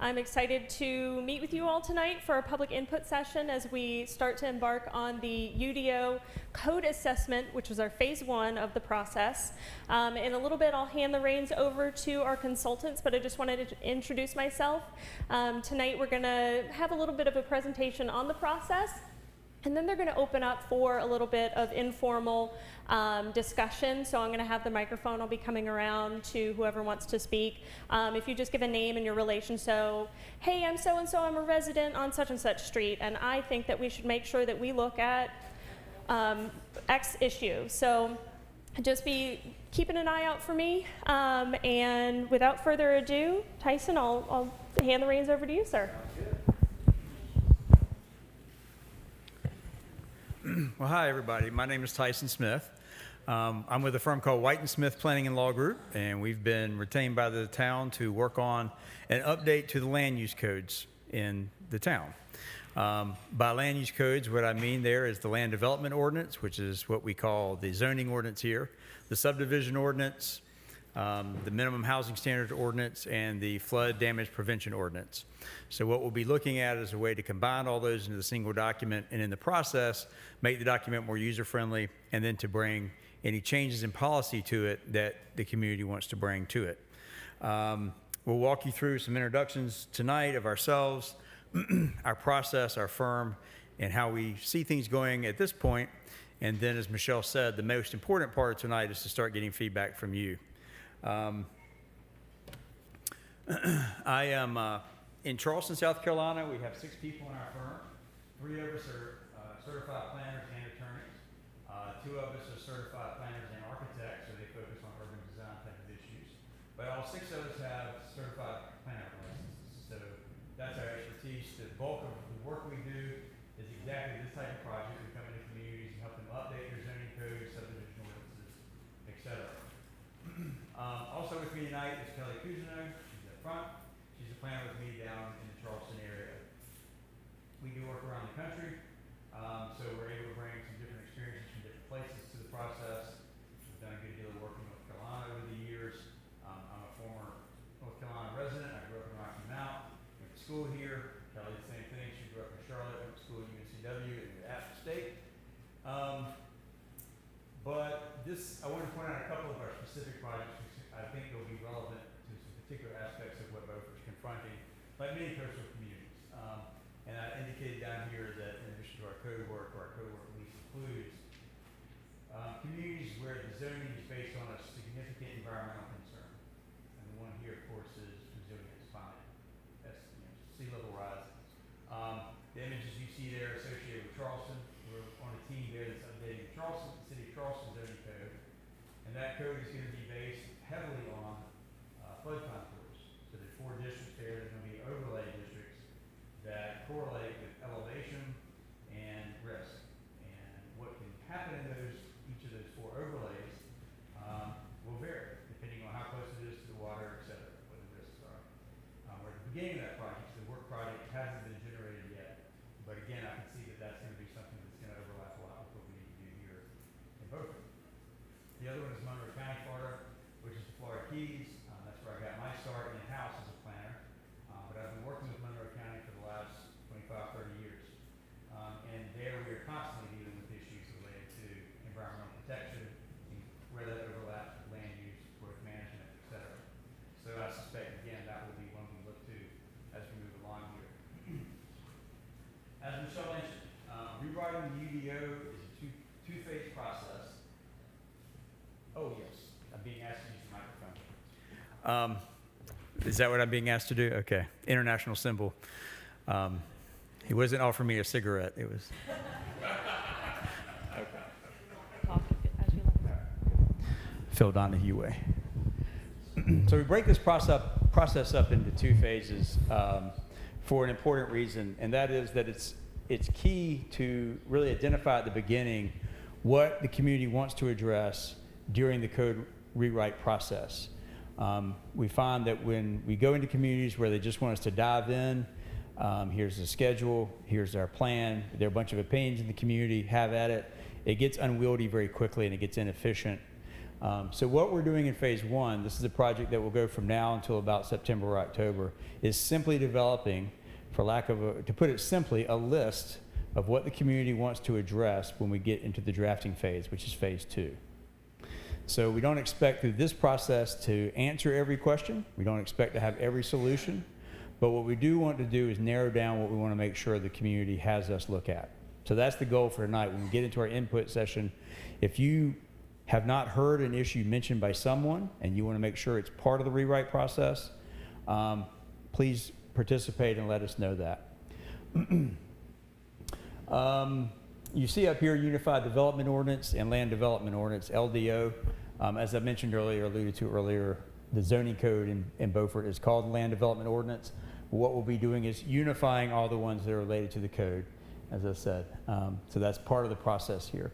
I'm excited to meet with you all tonight for a public input session as we start to embark on the UDO code assessment, which was our phase 1 of the process. In a little bit, I'll hand the reins over to our consultants, but I just wanted to introduce myself. Tonight, we're going to have a little bit of a presentation on the process, and then they're going to open up for a little bit of informal discussion. So I'm going to have the microphone. I'll be coming around to whoever wants to speak. If you just give a name and your relation, so, hey, I'm so-and-so, I'm a resident on such and such street, and I think that we should make sure that we look at X issue. So just be keeping an eye out for me. And without further ado, Tyson, I'll hand the reins over to you, sir. Well, hi, everybody. My name is Tyson Smith. I'm with a firm called White & Smith Planning and Law Group, and we've been retained by the town to work on an update to the land use codes in the town. By land use codes, what I mean there is the land development ordinance, which is what we call the zoning ordinance here, the subdivision ordinance, the minimum housing standards ordinance, and the flood damage prevention ordinance. So what we'll be looking at is a way to combine all those into a single document, and in the process, make the document more user-friendly, and then to bring any changes in policy to it that the community wants to bring to it. We'll walk you through some introductions tonight of ourselves, our process, our firm, and how we see things going at this point. And then, as Michelle said, the most important part of tonight is to start getting feedback from you. I am in Charleston, South Carolina. We have 6 people in our firm. 3 of us are certified planners and attorneys. 2 of us are certified planners and architects, so they focus on urban design type of issues. But all 6 of us have certified planner licenses. So that's our expertise. The bulk of the work we do is exactly this type of project. We come into communities and help them update their zoning codes, subdivision ordinances, etc. Also with me tonight is Kelly Cousineau. She's up front. She's a planner with me down in the Charleston area. We do work around the country, so we're able to bring some different experiences from different places to the process. We've done a good deal of work in North Carolina over the years. I'm a former North Carolina resident. I grew up in Rocky Mount, went to school here. Kelly, the same thing. She grew up in Charlotte, went to school at UNCW and at App State. But this, I want to point out a couple of our specific projects which I think will be relevant to some particular aspects of what Beaufort is confronting, like many coastal communities. And I indicated down here that in addition to our code work release includes communities where the zoning is based on a significant environmental concern. And the one here, of course, is resilience climate. That's sea level rise. The images you see there associated with Charleston, we're on a team there that's updating the city of Charleston zoning code. And that code is going to be based heavily on flood contours. So there's 4 districts there. There's going to be overlay districts that correlate with elevation and risk. And what can happen in each of those 4 overlays will vary depending on how close it is to the water, et cetera, what the risks are. We're at the beginning of that project, so the work project hasn't been generated yet. But again, I can see that that's going to be something that's going to overlap a lot with what we need to do here in Beaufort. The other one is Monroe County, Florida, which is the Florida Keys. That's where I got my start in-house as a planner. But I've been working with Monroe County for the last 25, 30 years. And there we are constantly dealing with issues related to environmental protection, where that overlaps with land use, growth management, et cetera. So I suspect, again, that will be one we look to as we move along here. As Michelle mentioned, rewriting the UDO is a two-phase process. Oh, yes. I'm being asked to use the microphone. Is that what I'm being asked to do? Okay. International symbol. He wasn't offering me a cigarette. It was. Phil Donahue way. So we break this process up into 2 phases for an important reason, and that is that it's key to really identify at the beginning what the community wants to address during the code rewrite process. We find that when we go into communities where they just want us to dive in, here's the schedule, here's our plan, there are a bunch of opinions in the community, have at it, it gets unwieldy very quickly and it gets inefficient. So what we're doing in phase one, this is a project that will go from now until about September or October, is simply developing, for lack of to put it simply, a list of what the community wants to address when we get into the drafting phase, which is phase two. So we don't expect through this process to answer every question. We don't expect to have every solution. But what we do want to do is narrow down what we want to make sure the community has us look at. So that's the goal for tonight. When we get into our input session, if you have not heard an issue mentioned by someone and you want to make sure it's part of the rewrite process, please participate and let us know that. You see up here Unified Development Ordinance and Land Development Ordinance, LDO. As I mentioned earlier, alluded to earlier, the zoning code in Beaufort is called the Land Development Ordinance. What we'll be doing is unifying all the ones that are related to the code, as I said. So that's part of the process here.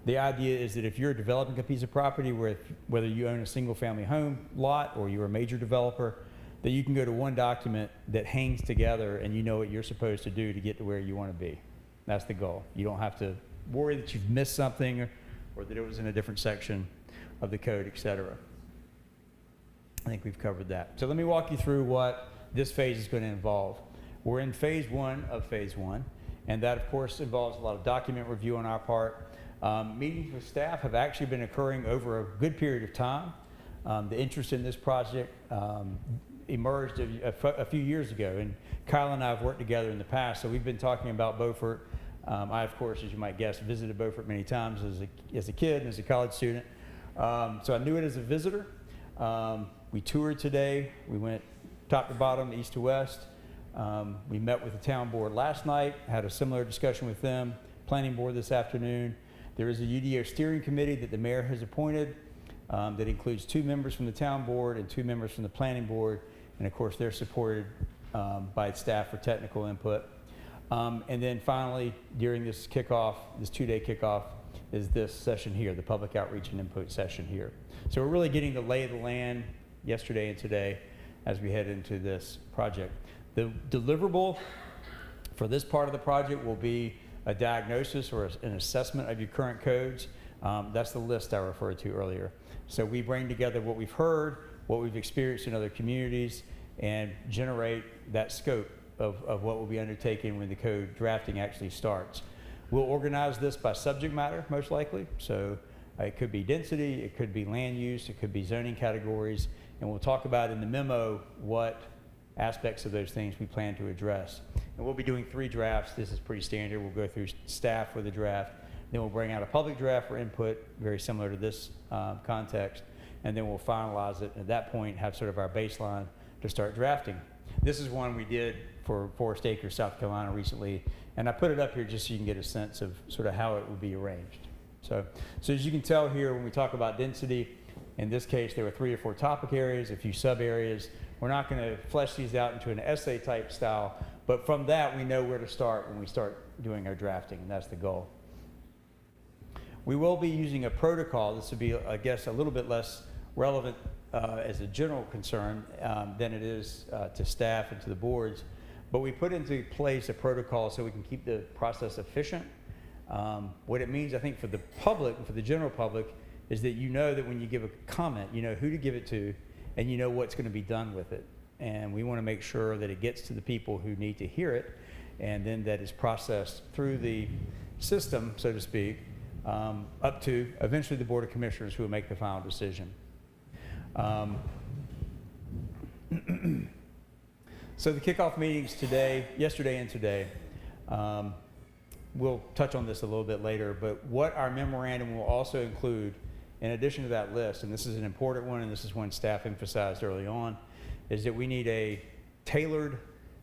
The idea is that if you're developing a piece of property, whether you own a single family home lot or you're a major developer, that you can go to one document that hangs together and you know what you're supposed to do to get to where you want to be. That's the goal. You don't have to worry that you've missed something or that it was in a different section of the code, etc. I think we've covered that. So let me walk you through what this phase is going to involve. We're in phase one of phase one, and that of course involves a lot of document review on our part. Meetings with staff have actually been occurring over a good period of time. The interest in this project emerged a few years ago, and Kyle and I have worked together in the past, so we've been talking about Beaufort. I, of course, as you might guess, visited Beaufort many times as a kid and as a college student. So I knew it as a visitor. We toured today. We went top to bottom, east to west. We met with the town board last night, had a similar discussion with them, planning board this afternoon. There is a UDO steering committee that the mayor has appointed that includes 2 members from the town board and 2 members from the planning board. And of course, they're supported by staff for technical input. And then finally, during this kickoff, this 2-day kickoff, is this session here, the public outreach and input session here. So we're really getting the lay of the land yesterday and today as we head into this project. The deliverable for this part of the project will be a diagnosis or an assessment of your current codes. That's the list I referred to earlier. So we bring together what we've heard, what we've experienced in other communities, and generate that scope of what will be undertaken when the code drafting actually starts. We'll organize this by subject matter, most likely. So it could be density, it could be land use, it could be zoning categories, and we'll talk about in the memo what aspects of those things we plan to address. And we'll be doing 3 drafts. This is pretty standard. We'll go through staff with a draft, then we'll bring out a public draft for input, very similar to this context, and then we'll finalize it, and at that point have sort of our baseline to start drafting. This is one we did for Forest Acres, South Carolina recently, and I put it up here just so you can get a sense of sort of how it would be arranged. So as you can tell here, when we talk about density, in this case there were 3 or 4 topic areas, a few sub areas. We're not going to flesh these out into an essay type style, but from that we know where to start when we start doing our drafting, and that's the goal. We will be using a protocol. This will be, I guess, a little bit less relevant as a general concern than it is to staff and to the boards, but we put into place a protocol so we can keep the process efficient. What it means, I think, for the public, for the general public, is that you know that when you give a comment, you know who to give it to, and you know what's going to be done with it. And we want to make sure that it gets to the people who need to hear it, and then that is processed through the system, so to speak, up to eventually the Board of Commissioners who will make the final decision. So the kickoff meetings today, yesterday and today, we'll touch on this a little bit later, but what our memorandum will also include, in addition to that list, and this is an important one, and this is one staff emphasized early on, is that we need a tailored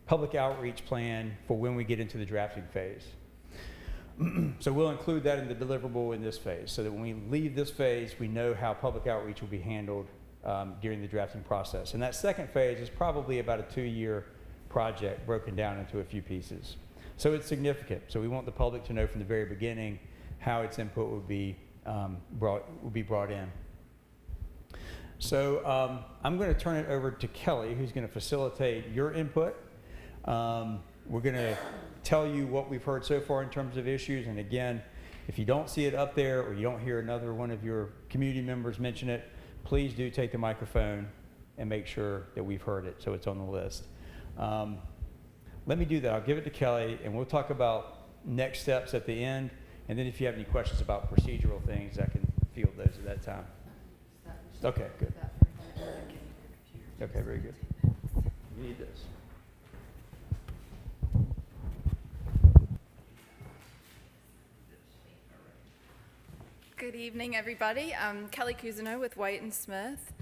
public outreach plan for when we get into the drafting phase. So we'll include that in the deliverable in this phase, so that when we leave this phase, we know how public outreach will be handled during the drafting process. And that second phase is probably about a 2-year project broken down into a few pieces. So it's significant. So we want the public to know from the very beginning how its input would be brought in. So I'm going to turn it over to Kelly, who's going to facilitate your input. We're going to tell you what we've heard so far in terms of issues, and again, If you don't see it up there or you don't hear another one of your community members mention it, please do take the microphone and make sure that we've heard it so it's on the list. Let me do that. I'll give it to Kelly, and we'll talk about next steps at the end. And then if you have any questions about procedural things, I can field those at that time. Okay, good. Okay, very good. You need this. Good evening, everybody. I'm Kelly Cousineau with White and Smith.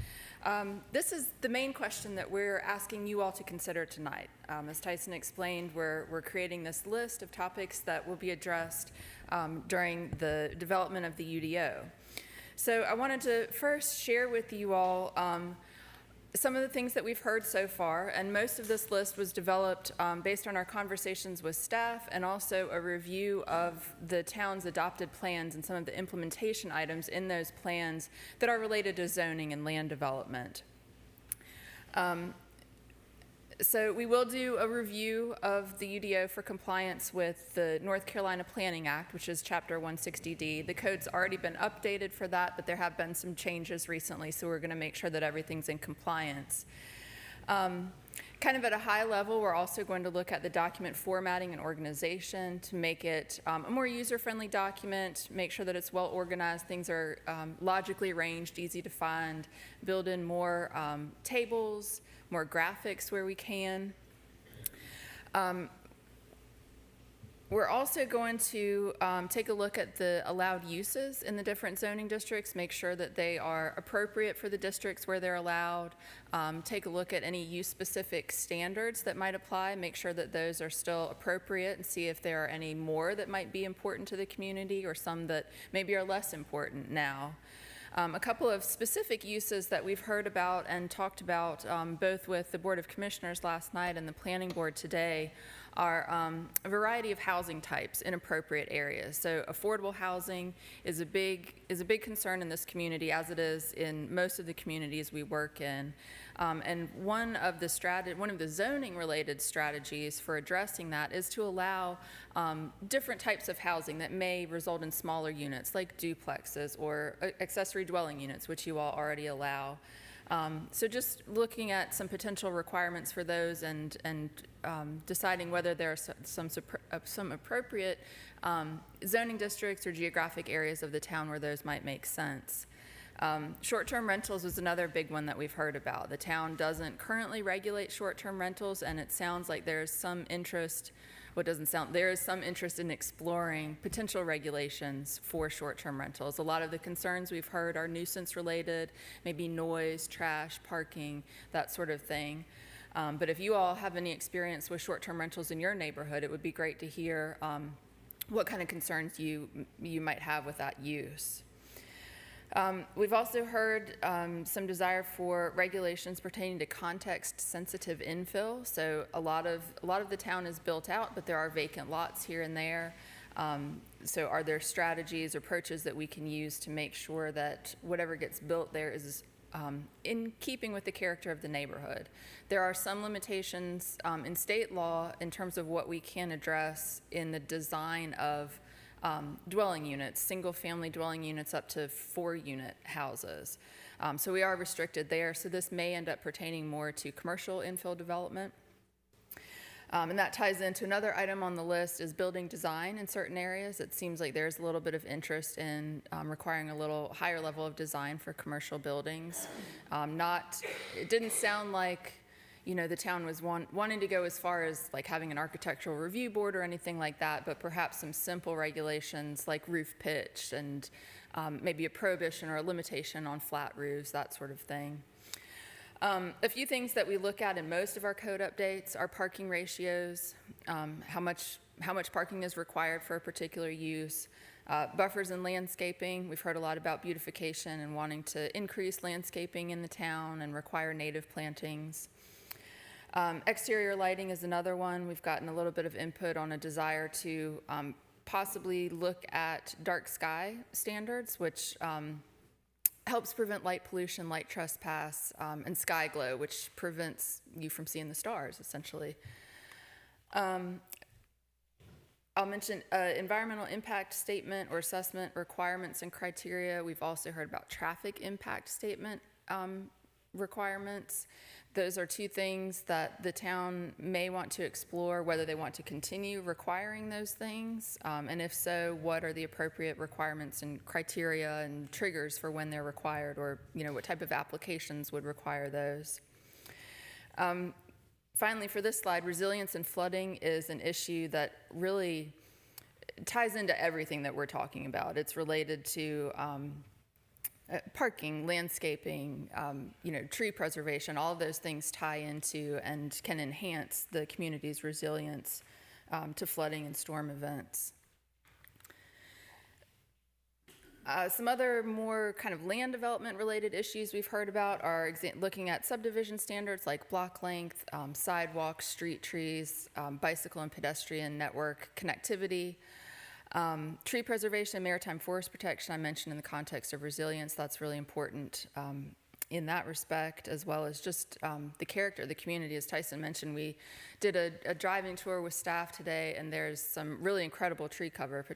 This is the main question that we're asking you all to consider tonight. As Tyson explained, we're creating this list of topics that will be addressed during the development of the UDO. So I wanted to first share with you all some of the things that we've heard so far, and most of this list was developed based on our conversations with staff and also a review of the town's adopted plans and some of the implementation items in those plans that are related to zoning and land development. So we will do a review of the UDO for compliance with the North Carolina Planning Act, which is Chapter 160D. The code's already been updated for that, but there have been some changes recently, so we're going to make sure that everything's in compliance. Kind of at a high level, we're also going to look at the document formatting and organization to make it a more user-friendly document, make sure that it's well organized, things are logically arranged, easy to find, build in more tables, more graphics where we can. We're also going to take a look at the allowed uses in the different zoning districts, make sure that they are appropriate for the districts where they're allowed, take a look at any use-specific standards that might apply, make sure that those are still appropriate, and see if there are any more that might be important to the community or some that maybe are less important now. A couple of specific uses that we've heard about and talked about both with the Board of Commissioners last night and the Planning Board today are a variety of housing types in appropriate areas. So affordable housing is a big concern in this community, as it is in most of the communities we work in. And one of the zoning related strategies for addressing that is to allow different types of housing that may result in smaller units like duplexes or accessory dwelling units, which you all already allow. So just looking at some potential requirements for those and deciding whether there are some appropriate zoning districts or geographic areas of the town where those might make sense. Short-term rentals is another big one that we've heard about. The town doesn't currently regulate short-term rentals, and it sounds like there's some interest, there is some interest in exploring potential regulations for short-term rentals. A lot of the concerns we've heard are nuisance-related, maybe noise, trash, parking, that sort of thing. But if you all have any experience with short-term rentals in your neighborhood, it would be great to hear what kind of concerns you might have with that use. We've also heard some desire for regulations pertaining to context-sensitive infill. So a lot of the town is built out, but there are vacant lots here and there. So are there strategies or approaches that we can use to make sure that whatever gets built there is in keeping with the character of the neighborhood? There are some limitations in state law in terms of what we can address in the design of dwelling units, single-family dwelling units up to 4-unit houses. So we are restricted there. So this may end up pertaining more to commercial infill development. And that ties into another item on the list is building design in certain areas. It seems like there's a little bit of interest in requiring a little higher level of design for commercial buildings. It didn't sound like the town was wanting to go as far as like having an architectural review board or anything like that, but perhaps some simple regulations like roof pitch and maybe a prohibition or a limitation on flat roofs, that sort of thing. A few things that we look at in most of our code updates are parking ratios, how much parking is required for a particular use, buffers and landscaping. We've heard a lot about beautification and wanting to increase landscaping in the town and require native plantings. Exterior lighting is another one. We've gotten a little bit of input on a desire to possibly look at dark sky standards, which helps prevent light pollution, light trespass, and sky glow, which prevents you from seeing the stars, essentially. I'll mention environmental impact statement or assessment requirements and criteria. We've also heard about traffic impact statement requirements. Those are two things that the town may want to explore, whether they want to continue requiring those things, and if so, what are the appropriate requirements and criteria and triggers for when they're required, or what type of applications would require those. Finally, for this slide, resilience and flooding is an issue that really ties into everything that we're talking about. It's related to parking, landscaping, tree preservation. All of those things tie into and can enhance the community's resilience to flooding and storm events. Some other more kind of land development related issues we've heard about are looking at subdivision standards like block length, sidewalks, street trees, bicycle and pedestrian network connectivity, tree preservation and maritime forest protection I mentioned in the context of resilience. That's really important in that respect, as well as just the character of the community. As Tyson mentioned, we did a driving tour with staff today, and there's some really incredible tree cover,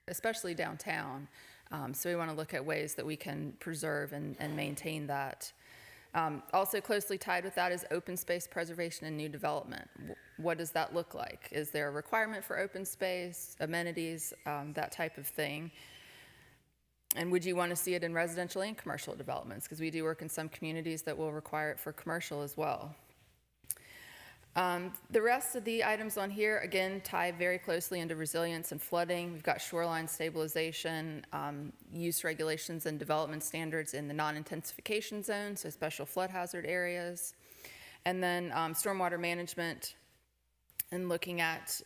especially downtown. So we want to look at ways that we can preserve and maintain that. Also closely tied with that is open space preservation and new development. What does that look like? Is there a requirement for open space, amenities, that type of thing? And would you want to see it in residential and commercial developments? Because we do work in some communities that will require it for commercial as well. The rest of the items on here, again, tie very closely into resilience and flooding. We've got shoreline stabilization, use regulations and development standards in the non-intensification zone, so special flood hazard areas. And then stormwater management and looking at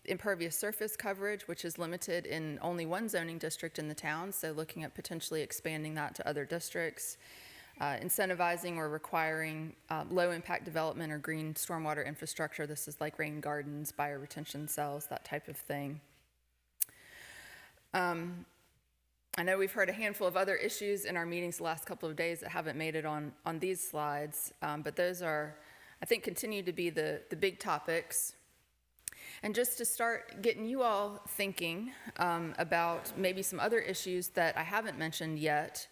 impervious surface coverage, which is limited in only one zoning district in the town, so looking at potentially expanding that to other districts. Incentivizing or requiring low-impact development or green stormwater infrastructure. This is like rain gardens, bioretention cells, that type of thing. I know we've heard a handful of other issues in our meetings the last couple of days that haven't made it on these slides, but those are, I think, continue to be the big topics. And just to start getting you all thinking about maybe some other issues that I haven't mentioned yet,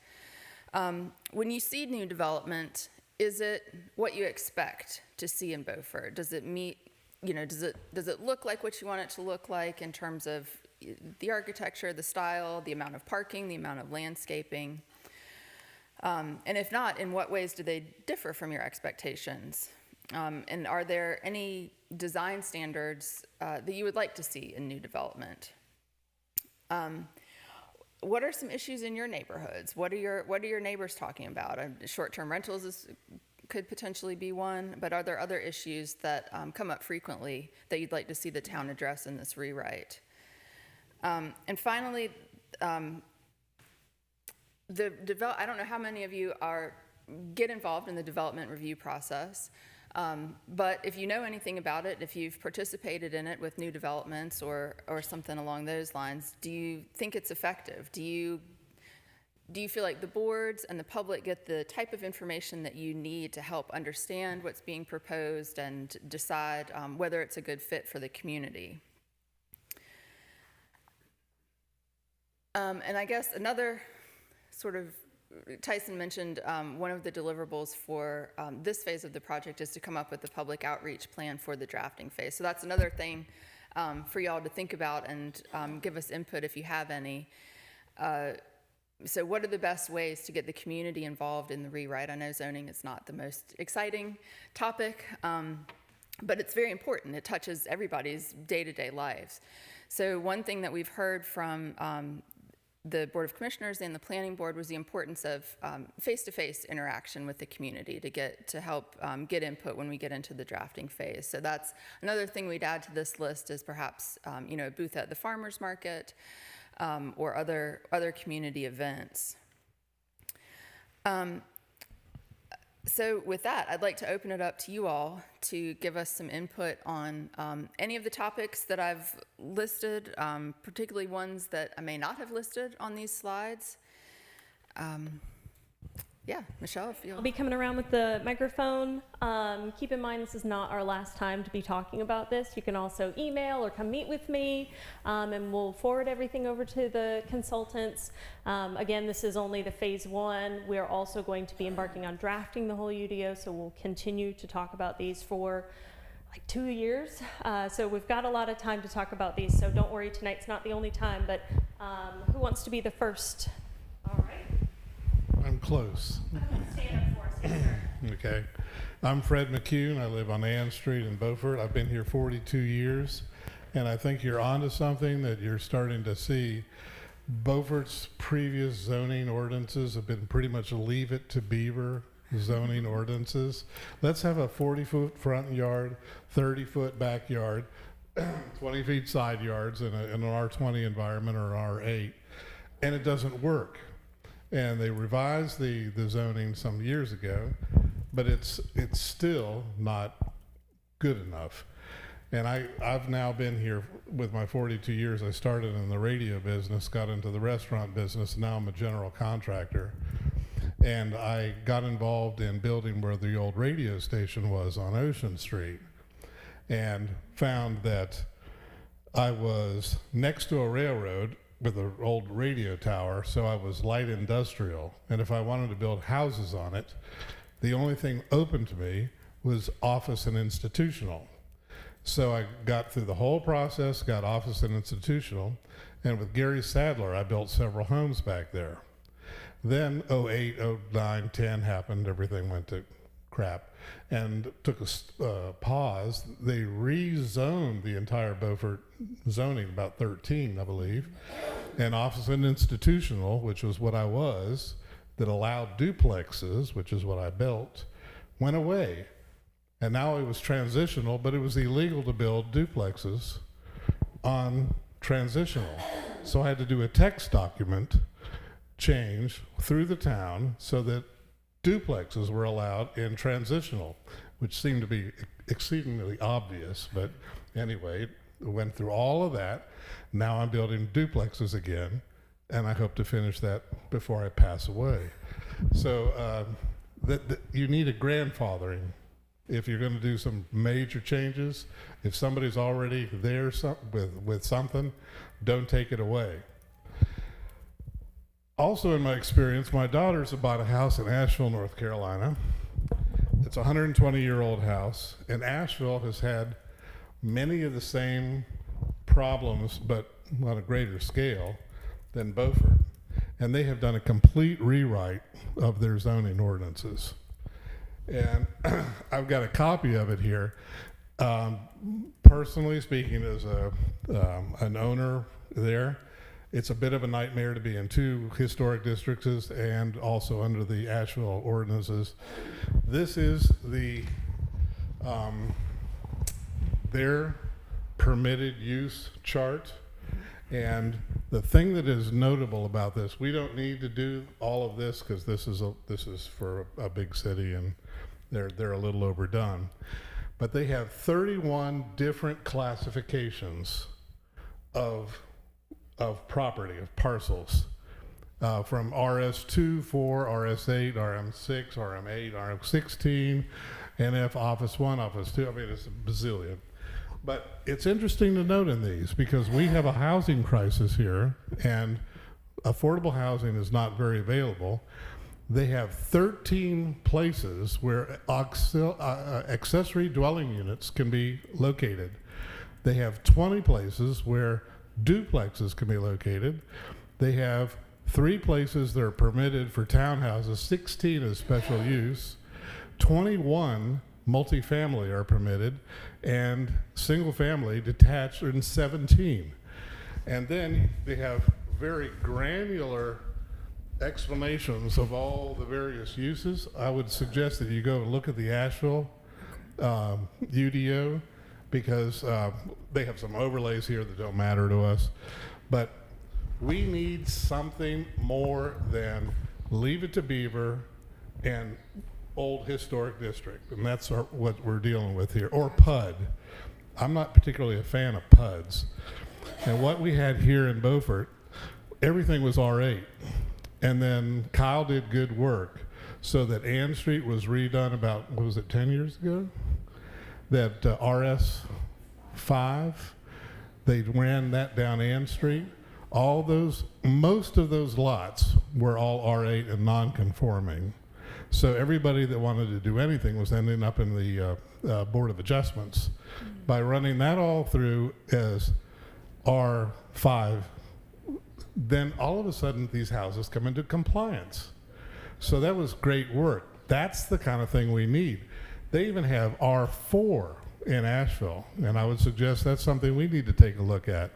when you see new development, is it what you expect to see in Beaufort? Does it meet, does it look like what you want it to look like in terms of the architecture, the style, the amount of parking, the amount of landscaping? And if not, in what ways do they differ from your expectations? And are there any design standards that you would like to see in new development? What are some issues in your neighborhoods? What are your neighbors talking about? Short-term rentals could potentially be one, but are there other issues that come up frequently that you'd like to see the town address in this rewrite? And finally, I don't know how many of you get involved in the development review process. But if you know anything about it, if you've participated in it with new developments or something along those lines, do you think it's effective? Do you feel like the boards and the public get the type of information that you need to help understand what's being proposed and decide whether it's a good fit for the community? And I guess another sort of, Tyson mentioned one of the deliverables for this phase of the project is to come up with a public outreach plan for the drafting phase. So that's another thing for y'all to think about and give us input if you have any. So what are the best ways to get the community involved in the rewrite? I know zoning is not the most exciting topic, but it's very important. It touches everybody's day-to-day lives. So one thing that we've heard from the Board of Commissioners and the Planning Board was the importance of face-to-face interaction with the community to help get input when we get into the drafting phase. So that's another thing we'd add to this list is perhaps a booth at the farmers market or other community events. So with that, I'd like to open it up to you all to give us some input on any of the topics that I've listed, particularly ones that I may not have listed on these slides. Yeah, Michelle, if you I'll be coming around with the microphone. Keep in mind, this is not our last time to be talking about this. You can also email or come meet with me, and we'll forward everything over to the consultants. Again, this is only the phase one. We're also going to be embarking on drafting the whole UDO, so we'll continue to talk about these for like 2 years. So we've got a lot of time to talk about these, so don't worry, tonight's not the only time, but who wants to be the first? All right. I'm close. Stand up for us, yes, sir. Okay. I'm Fred McCune. I live on Ann Street in Beaufort. I've been here 42 years, and I think you're onto something that you're starting to see. Beaufort's previous zoning ordinances have been pretty much leave it to beaver zoning ordinances. Let's have a 40-foot front yard, 30-foot backyard, 20 feet side yards in an R20 environment or an R8, and it doesn't work. And they revised the zoning some years ago, but it's still not good enough. And I've now been here with my 42 years. I started in the radio business, got into the restaurant business, now I'm a general contractor. And I got involved in building where the old radio station was on Ocean Street, and found that I was next to a railroad with an old radio tower, so I was light industrial. And if I wanted to build houses on it, the only thing open to me was office and institutional. So I got through the whole process, got office and institutional, and with Gary Sadler, I built several homes back there. Then 08, 09, 10 happened, everything went to crap, and took a pause. They rezoned the entire Beaufort zoning, about 13, I believe, and office and institutional, which was what I was, that allowed duplexes, which is what I built, went away. And now it was transitional, but it was illegal to build duplexes on transitional. So I had to do a text document change through the town so that duplexes were allowed in transitional, which seemed to be exceedingly obvious, but anyway, went through all of that. Now I'm building duplexes again, and I hope to finish that before I pass away. So you need a grandfathering if you're going to do some major changes. If somebody's already there with something, don't take it away. Also in my experience, my daughters have bought a house in Asheville, North Carolina. It's a 120-year-old house, and Asheville has had many of the same problems, but on a greater scale than Beaufort. And they have done a complete rewrite of their zoning ordinances. And I've got a copy of it here. Personally speaking, as an owner there, it's a bit of a nightmare to be in two historic districts and also under the Asheville ordinances. This is their permitted use chart. And the thing that is notable about this, we don't need to do all of this because this is for a big city and they're a little overdone. But they have 31 different classifications of property, of parcels, from RS2, 4, RS8, RM6, RM8, RM16, NF Office 1, Office 2. I mean, it's a bazillion. But it's interesting to note in these because we have a housing crisis here, and affordable housing is not very available. They have 13 places where accessory dwelling units can be located. They have 20 places where duplexes can be located. They have 3 places that are permitted for townhouses, 16 as special use, 21 multifamily are permitted, and single family detached are in 17. And then they have very granular explanations of all the various uses. I would suggest that you go and look at the Asheville UDO, because they have some overlays here that don't matter to us. But we need something more than leave it to beaver and old historic district, and that's what we're dealing with here, or PUD. I'm not particularly a fan of PUDs. And what we had here in Beaufort, everything was R8. And then Kyle did good work. so that Ann Street was redone about, what was it, 10 years ago? That RS 5, they ran that down Ann Street. Most of those lots were all R8 and non-conforming. So everybody that wanted to do anything was ending up in the Board of Adjustments. By running that all through as R5, then all of a sudden these houses come into compliance. So that was great work. That's the kind of thing we need. They even have R4 in Asheville, and I would suggest that's something we need to take a look at.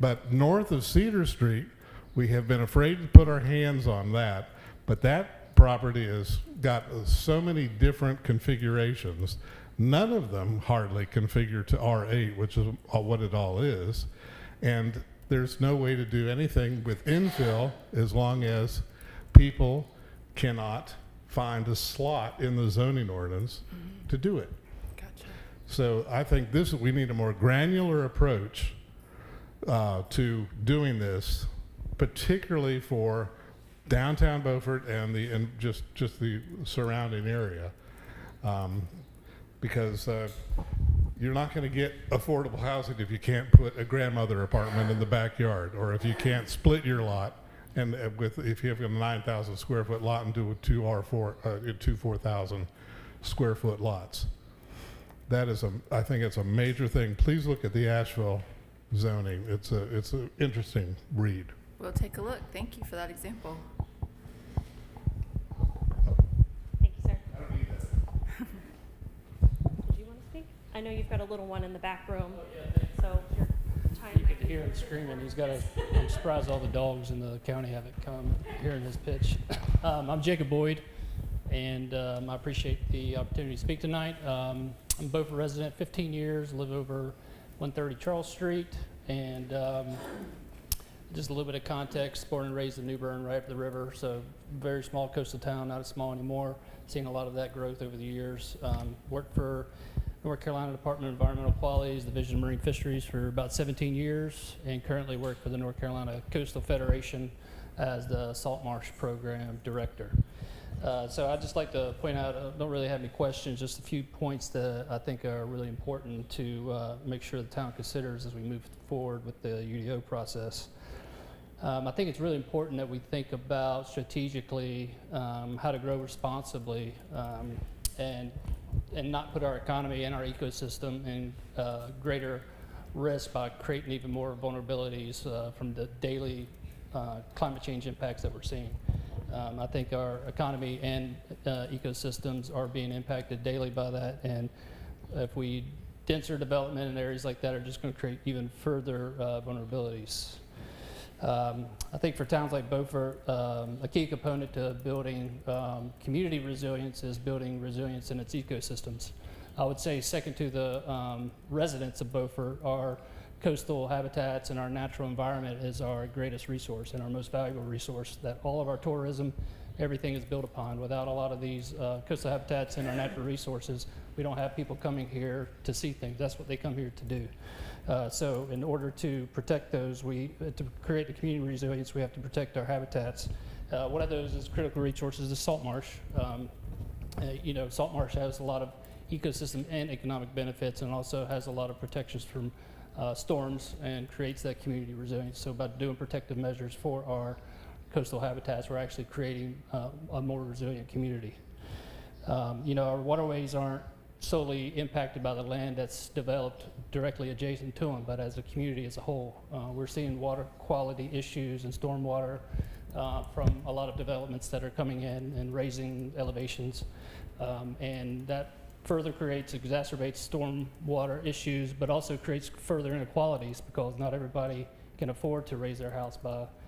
But north of Cedar Street, we have been afraid to put our hands on that, but that property has got so many different configurations. None of them hardly configure to R8, which is what it all is. And there's no way to do anything with infill as long as people cannot find a slot in the zoning ordinance to do it. Gotcha. So I think we need a more granular approach to doing this, particularly for downtown Beaufort and just the surrounding area, because you're not going to get affordable housing if you can't put a grandmother apartment in the backyard, or if you can't split your lot, and if you have a 9,000 square foot lot into two 4,000 square foot lots. That is I think it's a major thing. Please look at the Asheville zoning. It's an interesting read. We'll take a look. Thank you for that example. Thank you, sir. I don't need that. Did you want to speak? I know you've got a little one in the back room, Oh, yeah, so your time you might could be hear him screaming. I'm surprised all the dogs in the county haven't come hearing his pitch. I'm Jacob Boyd, and I appreciate the opportunity to speak tonight. I'm a Beaufort resident, 15 years, live over 130 Charles Street, and just a little bit of context, born and raised in New Bern, right up the river, so very small coastal town, not as small anymore. Seen a lot of that growth over the years. Worked for North Carolina Department of Environmental Quality's Division of Marine Fisheries for about 17 years, and currently work for the North Carolina Coastal Federation as the Salt Marsh Program Director. So I'd just like to point out, I don't really have any questions, just a few points that I think are really important to make sure the town considers as we move forward with the UDO process. I think it's really important that we think about strategically how to grow responsibly and not put our economy and our ecosystem in greater risk by creating even more vulnerabilities from the daily climate change impacts that we're seeing. I think our economy and ecosystems are being impacted daily by that, and if we denser development in areas like that are just going to create even further vulnerabilities. I think for towns like Beaufort, a key component to building community resilience is building resilience in its ecosystems. I would say second to the residents of Beaufort, our coastal habitats and our natural environment is our greatest resource and our most valuable resource that all of our tourism, everything is built upon. Without a lot of these coastal habitats and our natural resources, we don't have people coming here to see things. That's what they come here to do. So in order to protect those, to create the community resilience, we have to protect our habitats. One of those is critical resources is salt marsh. Salt marsh has a lot of ecosystem and economic benefits, and also has a lot of protections from storms and creates that community resilience. So by doing protective measures for our coastal habitats, we're actually creating a more resilient community. Our waterways aren't solely impacted by the land that's developed directly adjacent to them, but as a community as a whole. We're seeing water quality issues and stormwater from a lot of developments that are coming in and raising elevations, and that further exacerbates stormwater issues, but also creates further inequalities because not everybody can afford to raise their house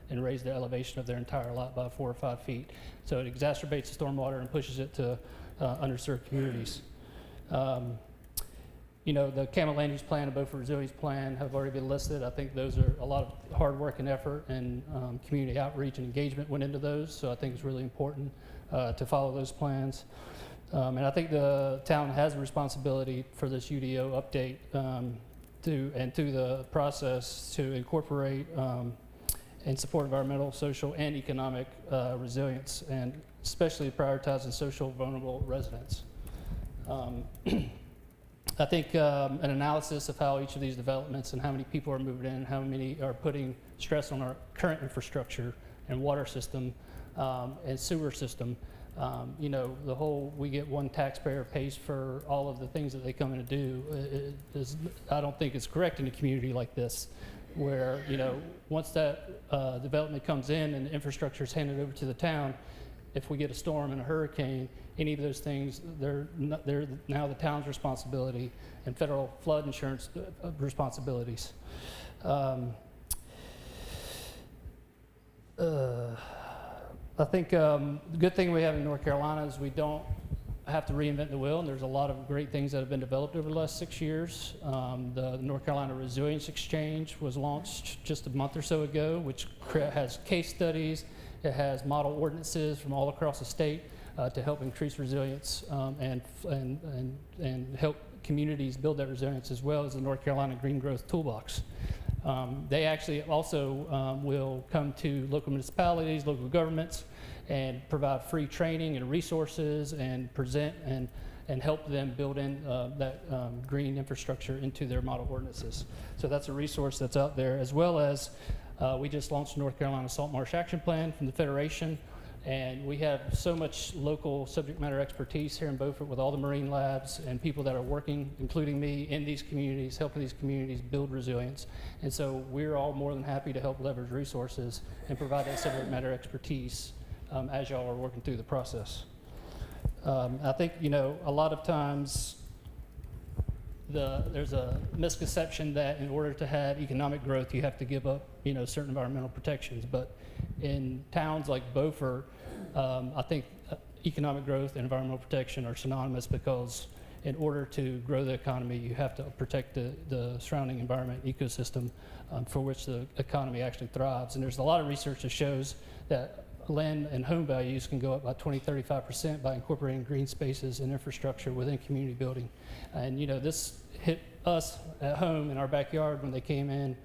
and raise the elevation of their entire lot by 4 or 5 feet. So it exacerbates the stormwater and pushes it to underserved communities. The Camet Land Use Plan and Beaufort Resilience Plan have already been listed. I think those are a lot of hard work and effort, and community outreach and engagement went into those. So I think it's really important to follow those plans. And I think the town has a responsibility for this UDO update through the process to incorporate and support environmental, social, and economic resilience, and especially prioritizing social vulnerable residents. I think an analysis of how each of these developments and how many people are moving in, how many are putting stress on our current infrastructure and water system and sewer system. You know, the whole we get one taxpayer pays for all of the things that they come in to do I don't think it's correct in a community like this, where, you know, once that development comes in and the infrastructure is handed over to the town, if we get a storm and a hurricane, any of those things, they're now the town's responsibility and federal flood insurance responsibilities. I think the good thing we have in North Carolina is we don't have to reinvent the wheel, and there's a lot of great things that have been developed over the last 6 years. The North Carolina Resilience Exchange was launched just a month or so ago, which has case studies. It has model ordinances from all across the state to help increase resilience and help communities build that resilience, as well as the North Carolina Green Growth Toolbox. They actually also will come to local municipalities, local governments, and provide free training and resources and present and help them build in that green infrastructure into their model ordinances. So that's a resource that's out there, as well as we just launched North Carolina Salt Marsh Action Plan from the Federation, and we have so much local subject matter expertise here in Beaufort with all the marine labs and people that are working, including me, in these communities, helping these communities build resilience. And so we're all more than happy to help leverage resources and provide that subject matter expertise as y'all are working through the process. I think, you know, a lot of times there's a misconception that in order to have economic growth, you have to give up, you know, certain environmental protections. But in towns like Beaufort, I think economic growth and environmental protection are synonymous, because in order to grow the economy, you have to protect the surrounding environment ecosystem for which the economy actually thrives. And there's a lot of research that shows that land and home values can go up by 20-35% by incorporating green spaces and infrastructure within community building. And, you know, this hit us at home in our backyard when they came in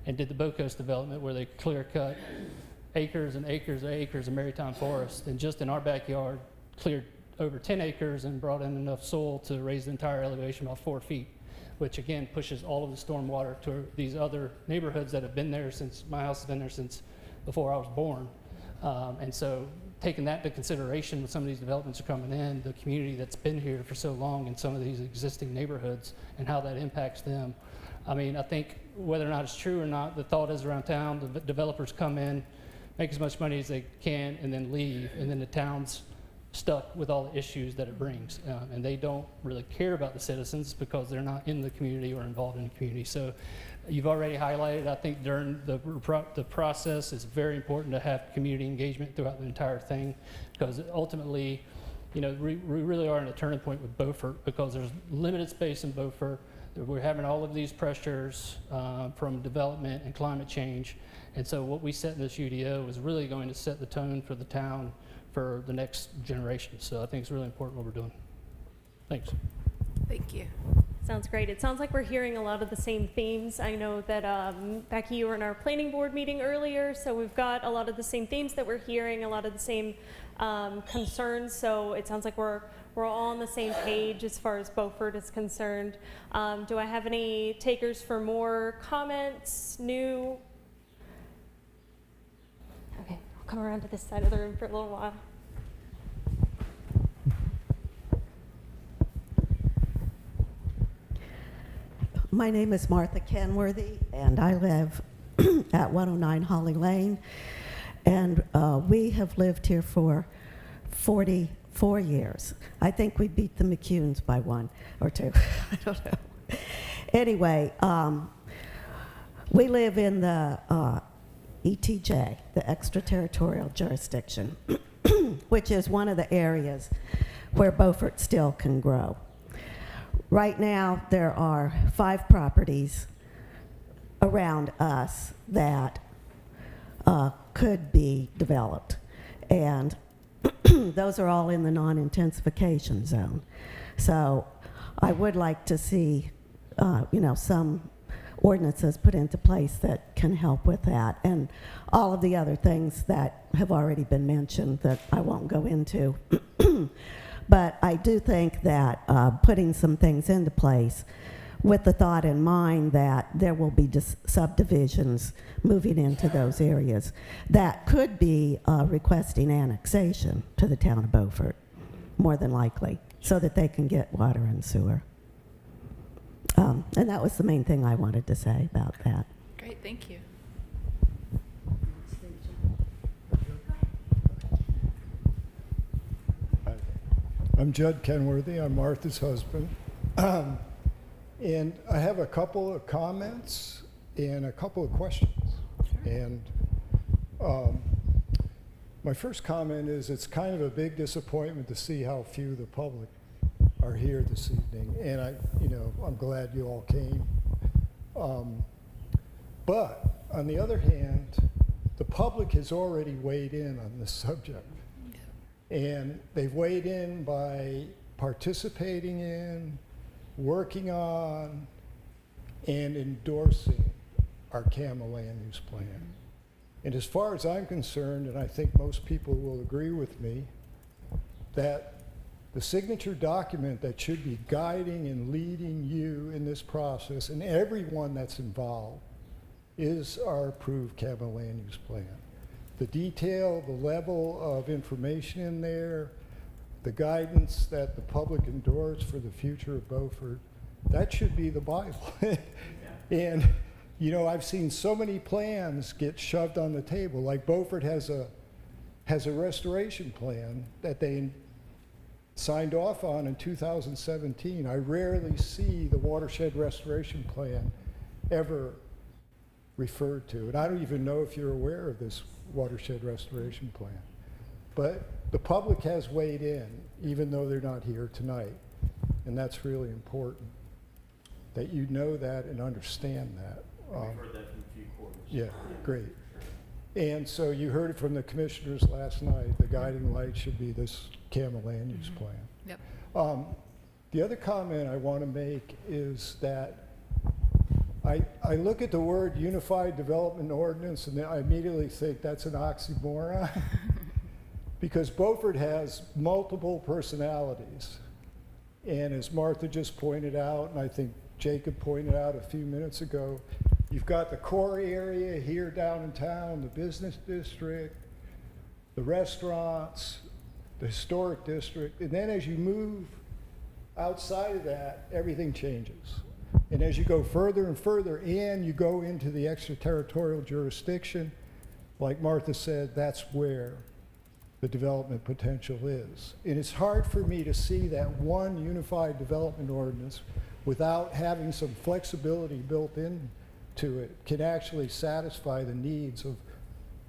and did the Bow Coast development, where they clear cut acres and acres and acres of maritime forest, and just in our backyard cleared over 10 acres and brought in enough soil to raise the entire elevation about 4 feet, which again pushes all of the storm water to these other neighborhoods that have been there since, my house has been there since before I was born. And so taking that into consideration when some of these developments are coming in, the community that's been here for so long in some of these existing neighborhoods and how that impacts them. I mean, I think whether or not it's true or not, the thought is around town, the developers come in, make as much money as they can, and then leave, and then the town's stuck with all the issues that it brings. And they don't really care about the citizens because they're not in the community or involved in the community. So you've already highlighted, I think during the process, it's very important to have community engagement throughout the entire thing, because ultimately, you know, we really are in a turning point with Beaufort, because there's limited space in Beaufort. We're having all of these pressures from development and climate change. And so what we set in this UDO is really going to set the tone for the town for the next generation. So I think it's really important what we're doing. Thanks. Thank you. Sounds great. It sounds like we're hearing a lot of the same themes. I know that Becky, you were in our planning board meeting earlier, so we've got a lot of the same themes that we're hearing, a lot of the same concerns. So it sounds like we're all on the same page as far as Beaufort is concerned. Do I have any takers for more comments, new? Okay, I'll come around to this side of the room for a little while. My name is Martha Kenworthy, and I live at 109 Holly Lane. And we have lived here for 44 years. I think we beat the McCunes by 1 or 2. I don't know. Anyway, we live in the ETJ, the extraterritorial jurisdiction, which is one of the areas where Beaufort still can grow. Right now, there are 5 properties around us that could be developed, and those are all in the non-intensification zone. So I would like to see, you know, some ordinances put into place that can help with that, and all of the other things that have already been mentioned that I won't go into. But I do think that putting some things into place with the thought in mind that there will be subdivisions moving into those areas that could be requesting annexation to the town of Beaufort, more than likely, so that they can get water and sewer. And that was the main thing I wanted to say about that. Great, thank you. I'm Judd Kenworthy. I'm Martha's husband. And I have a couple of comments and a couple of questions. And my first comment is it's kind of a big disappointment to see how few of the public are here this evening. And I'm glad you all came. But on the other hand, the public has already weighed in on this subject. And they've weighed in by participating in, working on, and endorsing our CAMA land use plan. And as far as I'm concerned, and I think most people will agree with me, that the signature document that should be guiding and leading you in this process and everyone that's involved is our approved CAMA land use plan. The detail, the level of information in there, the guidance that the public endorses for the future of Beaufort, that should be the Bible. And, I've seen so many plans get shoved on the table. Like Beaufort has a restoration plan that they signed off on in 2017. I rarely see the watershed restoration plan ever referred to. And I don't even know if you're aware of this watershed restoration plan. But the public has weighed in, even though they're not here tonight. And that's really important, that you know that and understand that. We've heard that from a few quarters. Yeah, great. And so you heard it from the commissioners last night. The guiding light should be this CAMA land use plan. Yep. The other comment I want to make is that I look at the word Unified Development Ordinance and I immediately think that's an oxymoron because Beaufort has multiple personalities. And as Martha just pointed out, and I think Jacob pointed out a few minutes ago, you've got the core area here down in town, the business district, the restaurants, the historic district, and then as you move outside of that, everything changes. And as you go further and further and you go into the extraterritorial jurisdiction, like Martha said, that's where the development potential is. And it's hard for me to see that one unified development ordinance without having some flexibility built into it can actually satisfy the needs of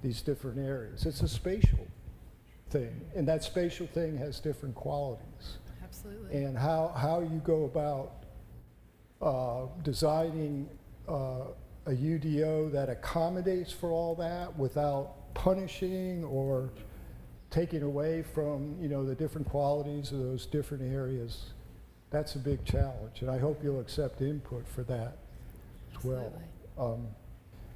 these different areas. It's a spatial thing, and that spatial thing has different qualities. Absolutely. And how you go about designing a UDO that accommodates for all that without punishing or taking away from the different qualities of those different areas, that's a big challenge. And I hope you'll accept input for that as well. Absolutely.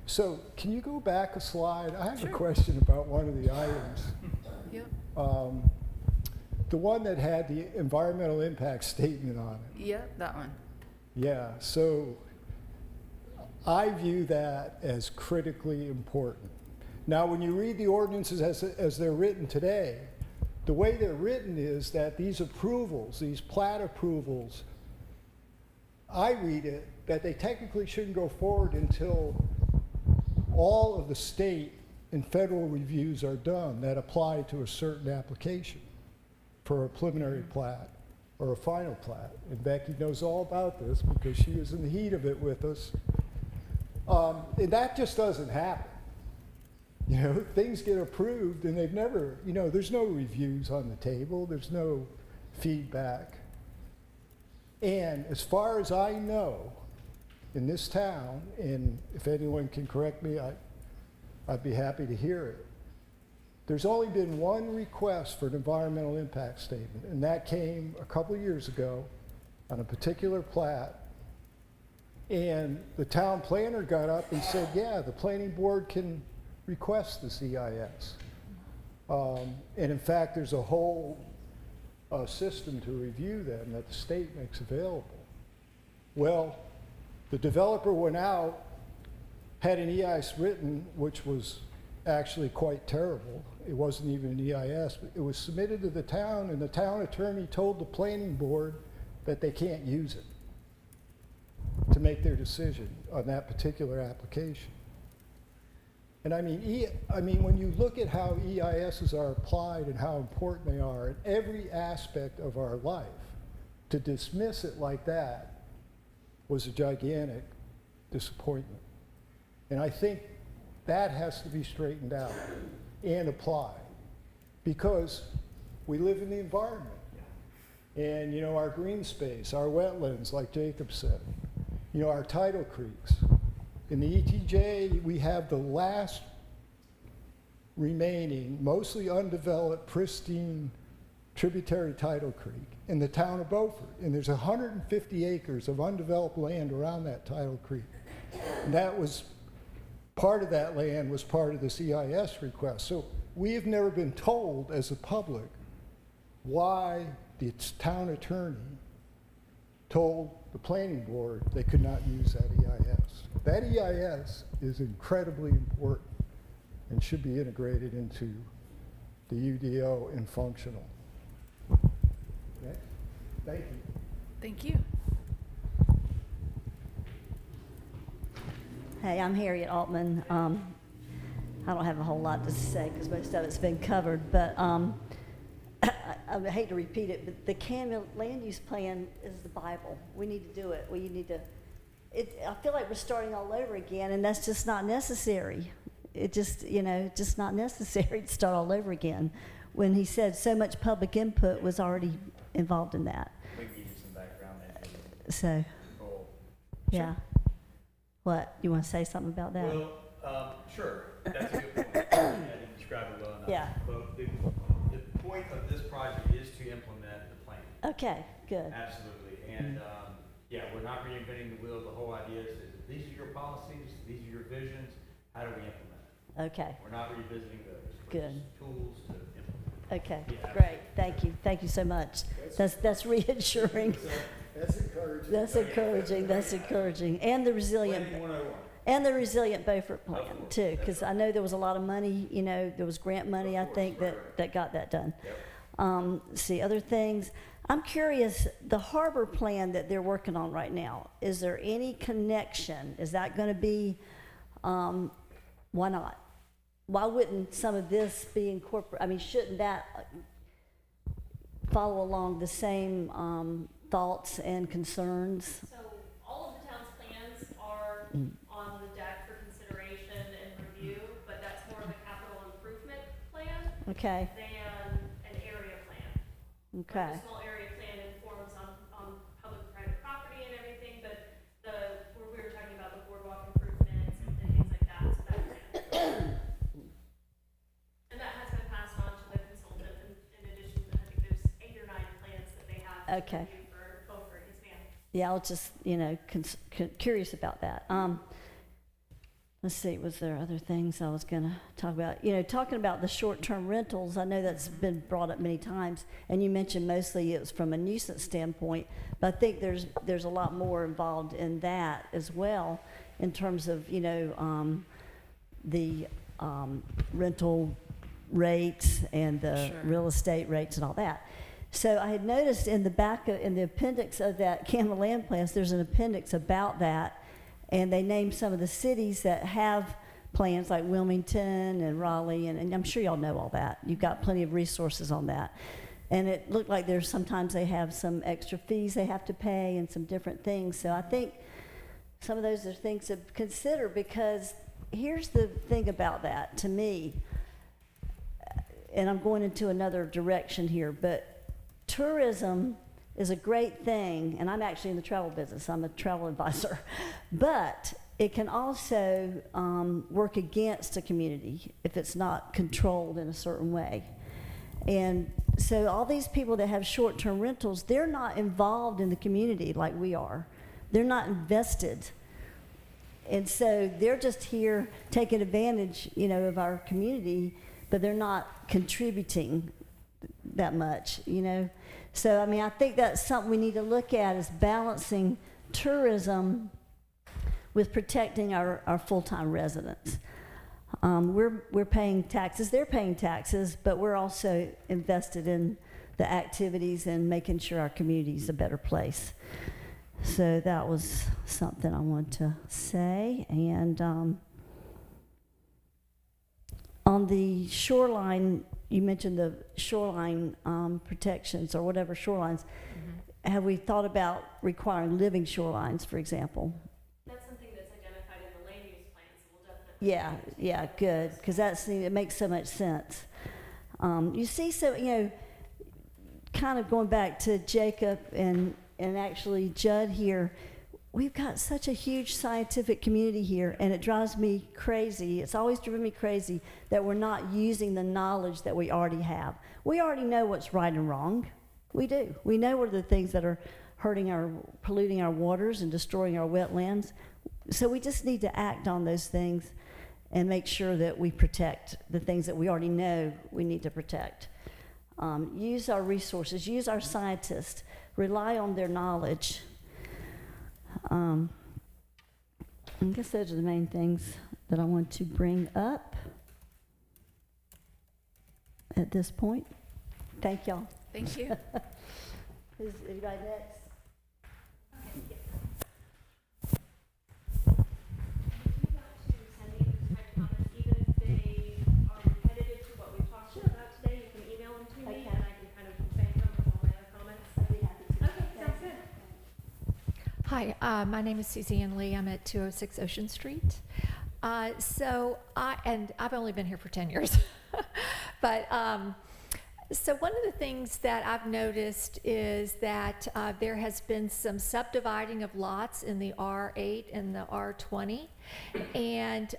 So can you go back a slide? I have Sure. a question about one of the items. Yep. The one that had the environmental impact statement on it. Yep, that one. Yeah, so I view that as critically important. Now, when you read the ordinances as they're written today, the way they're written is that these approvals, these plat approvals, I read it that they technically shouldn't go forward until all of the state and federal reviews are done that apply to a certain application for a preliminary plat or a final plat. And Becky knows all about this because she was in the heat of it with us. And that just doesn't happen. Things get approved and they've never, there's no reviews on the table, there's no feedback. And as far as I know, in this town, and if anyone can correct me, I'd be happy to hear it. There's only been one request for an environmental impact statement, and that came a couple of years ago on a particular plat. And the town planner got up and said, yeah, the planning board can request this EIS. And in fact, there's a whole system to review them that the state makes available. Well, the developer went out, had an EIS written, which was actually quite terrible. It wasn't even an EIS, but it was submitted to the town, and the town attorney told the planning board that they can't use it to make their decision on that particular application. And I mean, when you look at how EISs are applied and how important they are in every aspect of our life, to dismiss it like that was a gigantic disappointment. And I think that has to be straightened out and applied, because we live in the environment. And, you know, our green space, our wetlands, like Jacob said, you know, our tidal creeks. In the ETJ, we have the last remaining, mostly undeveloped, pristine tributary tidal creek in the town of Beaufort. And there's 150 acres of undeveloped land around that tidal creek. And that was, part of that land was part of this EIS request. So we have never been told as a public why the town attorney told the planning board they could not use that EIS. That EIS is incredibly important and should be integrated into the UDO and functional. Okay? Thank you. Thank you. Hey, I'm Harriet Altman. I don't have a whole lot to say because most of it's been covered, but I hate to repeat it, but the Canyon land use plan is the Bible. We need to do it. We need to. I feel like we're starting all over again, and that's just not necessary. It just, you know, just not necessary to start all over again. When he said so much public input was already involved in that. We can give you some background there. So, Control. yeah. What, you want to say something about that? Well, sure, that's a good point. I didn't describe it well enough. Yeah. But the point of this project is to implement the plan. Okay, good. Absolutely. And, yeah, we're not reinventing the wheel. The whole idea is these are your policies, these are your visions, how do we implement it? Okay, We're not revisiting those. Good. Tools to implement. okay, Yeah. great. Thank you. Thank you so much. That's reassuring. That's encouraging. That's encouraging. That's encouraging. And the resilient. Planning 101. And the resilient Beaufort plan Of course, too, that's because right. I know there was a lot of money, you know, there was grant money, I Of course, think, right. that got that done. Yep. See, other things, I'm curious, the harbor plan that they're working on right now, is there any connection? Is that gonna be, why not? Why wouldn't some of this be incorporated? I mean, shouldn't that follow along the same thoughts and concerns? So all of the town's plans are on the deck for consideration and review, but that's more of a capital improvement plan Okay, than an area plan. okay. Like the small area plan informs on public-private property and everything, but where we were talking about the boardwalk improvements and things like that, so that plan. And that has been passed on to the consultant in addition to, I think there's 8 or 9 plans that they have to Okay. review for Beaufort, his man. Yeah, I was just, you know, curious about that. Let's see, was there other things I was going to talk about? You know, talking about the short-term rentals, I know that's been brought up many times, and you mentioned mostly it was from a nuisance standpoint, but I think there's a lot more involved in that as well, in terms of, you know, the rental rates and the Sure. real estate rates and all that. So I had noticed in the back in the appendix of that Canada Land Plans, there's an appendix about that, and they named some of the cities that have plans like Wilmington and Raleigh, and I'm sure y'all know all that. You've got plenty of resources on that. And it looked like there's sometimes they have some extra fees they have to pay and some different things. So I think some of those are things to consider, because here's the thing about that to me, and I'm going into another direction here, but tourism is a great thing, and I'm actually in the travel business. I'm a travel advisor. But it can also work against a community if it's not controlled in a certain way. And so all these people that have short-term rentals, they're not involved in the community like we are. They're not invested. And so they're just here taking advantage, you know, of our community, but they're not contributing that much, you know. So, I mean, I think that's something we need to look at, is balancing tourism with protecting our full-time residents. We're paying taxes, they're paying taxes, but we're also invested in the activities and making sure our community is a better place. So that was something I wanted to say. And on the shoreline, you mentioned the shoreline protections or whatever shorelines. Mm-hmm. Have we thought about requiring living shorelines, for example? That's something that's identified in the land use plan, so we'll definitely. Yeah, good, because it makes so much sense. You see, so, you know, kind of going back to Jacob and actually Judd here, we've got such a huge scientific community here, and it drives me crazy. It's always driven me crazy that we're not using the knowledge that we already have. We already know what's right and wrong. We do. We know what are the things that are polluting our waters and destroying our wetlands. So we just need to act on those things and make sure that we protect the things that we already know we need to protect. Use our resources, use our scientists, rely on their knowledge. I guess those are the main things that I want to bring up at this point. Thank y'all. Thank you. Is anybody next? Hi, my name is Suzanne Lee. I'm at 206 Ocean Street. So I've only been here for 10 years. But so one of the things that I've noticed is that there has been some subdividing of lots in the R8 and the R20. And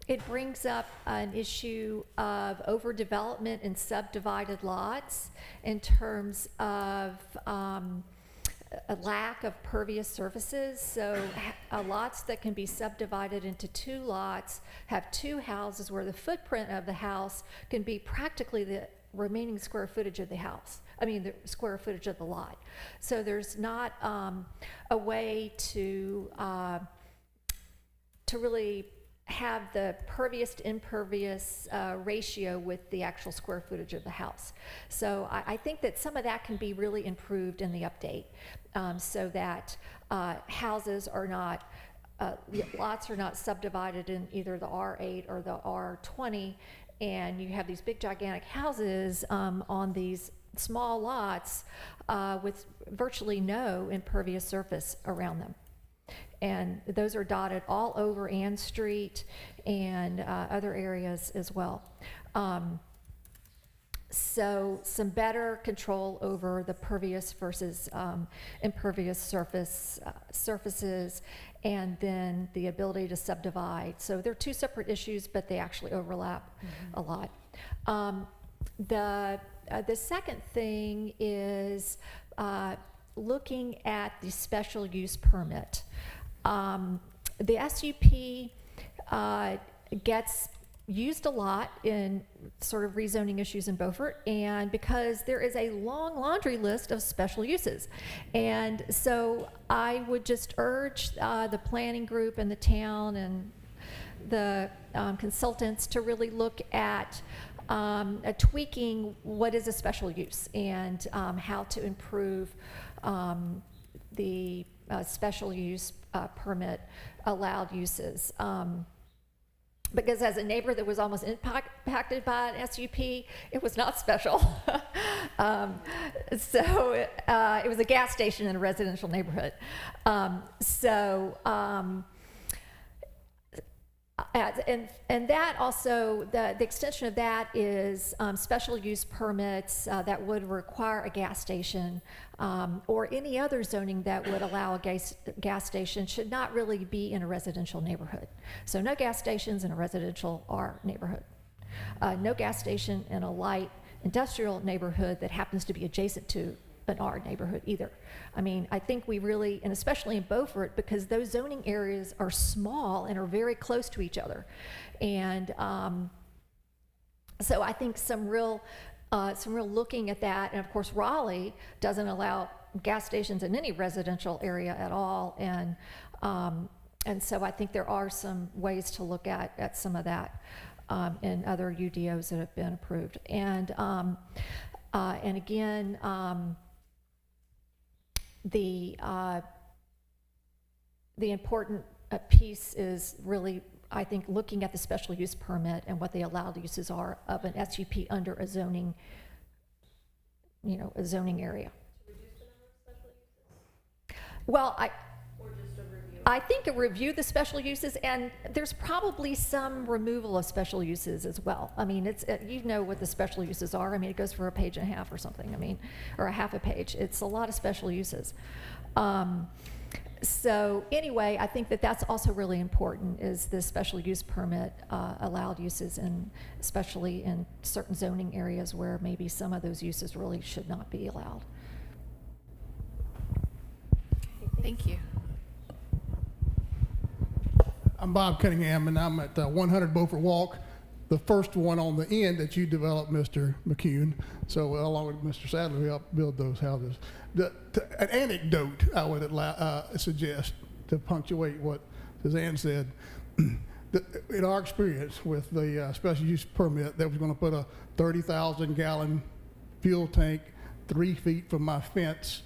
it brings up an issue of overdevelopment in subdivided lots in terms of a lack of pervious surfaces. So lots that can be subdivided into 2 lots have 2 houses where the footprint of the house can be practically the remaining square footage of the house. I mean, the square footage of the lot. So there's not a way to really have the pervious to impervious ratio with the actual square footage of the house. So I think that some of that can be really improved in the update, so that houses are not, lots are not subdivided in either the R8 or the R20, and you have these big gigantic houses on these small lots with virtually no impervious surface around them. And those are dotted all over Ann Street and other areas as well. So some better control over the pervious versus impervious surfaces, and then the ability to subdivide. So they're 2 separate issues, but they actually overlap a lot. The second thing is looking at the special use permit. The SUP gets used a lot in sort of rezoning issues in Beaufort, and because there is a long laundry list of special uses. And so I would just urge the planning group and the town and the consultants to really look at tweaking what is a special use and how to improve the special use permit allowed uses. Because as a neighbor that was almost impacted by an SUP, it was not special. So it was a gas station in a residential neighborhood. And that also, the extension of that is special use permits that would require a gas station or any other zoning that would allow a gas station should not really be in a residential neighborhood. So no gas stations in a residential R neighborhood. No gas station in a light industrial neighborhood that happens to be adjacent to Bernard neighborhood either. I mean, I think we really, and especially in Beaufort, because those zoning areas are small and are very close to each other. And so I think some real looking at that, and of course Raleigh doesn't allow gas stations in any residential area at all, and so I think there are some ways to look at some of that in other UDOs that have been approved. And again, the important piece is really, I think, looking at the special use permit and what the allowed uses are of an SUP under a zoning, a zoning area. Well, I think a review the special uses, and there's probably some removal of special uses as well. I mean, it's you know what the special uses are. I mean, it goes for a page and a half or something. I mean, or a half a page. It's a lot of special uses. So anyway, I think that that's also really important, is the special use permit allowed uses, and especially in certain zoning areas where maybe some of those uses really should not be allowed. Thank you. I'm Bob Cunningham, and I'm at 100 Beaufort Walk, the first one on the end that you developed, Mr. McCune. So along with Mr. Sadler, we helped build those houses. An anecdote I would suggest to punctuate what Suzanne said. In our experience with the special use permit, that was going to put a 30,000 gallon fuel tank 3 feet from my fence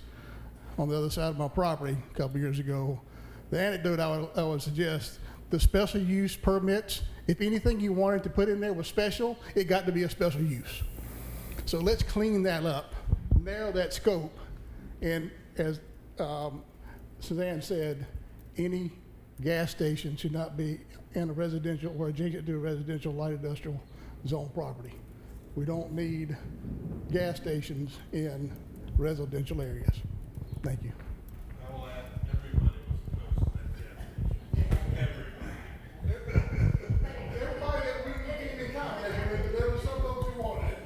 on the other side of my property a couple years ago. The anecdote I would suggest, the special use permits, if anything you wanted to put in there was special, it got to be a special use. So let's clean that up, narrow that scope, and as Suzanne said, any gas station should not be in a residential or adjacent to a residential light industrial zone property. We don't need gas stations in residential areas. Thank you. I will add, everybody was opposed to that gas station. Everybody that we came in contact with, there were some folks who wanted it.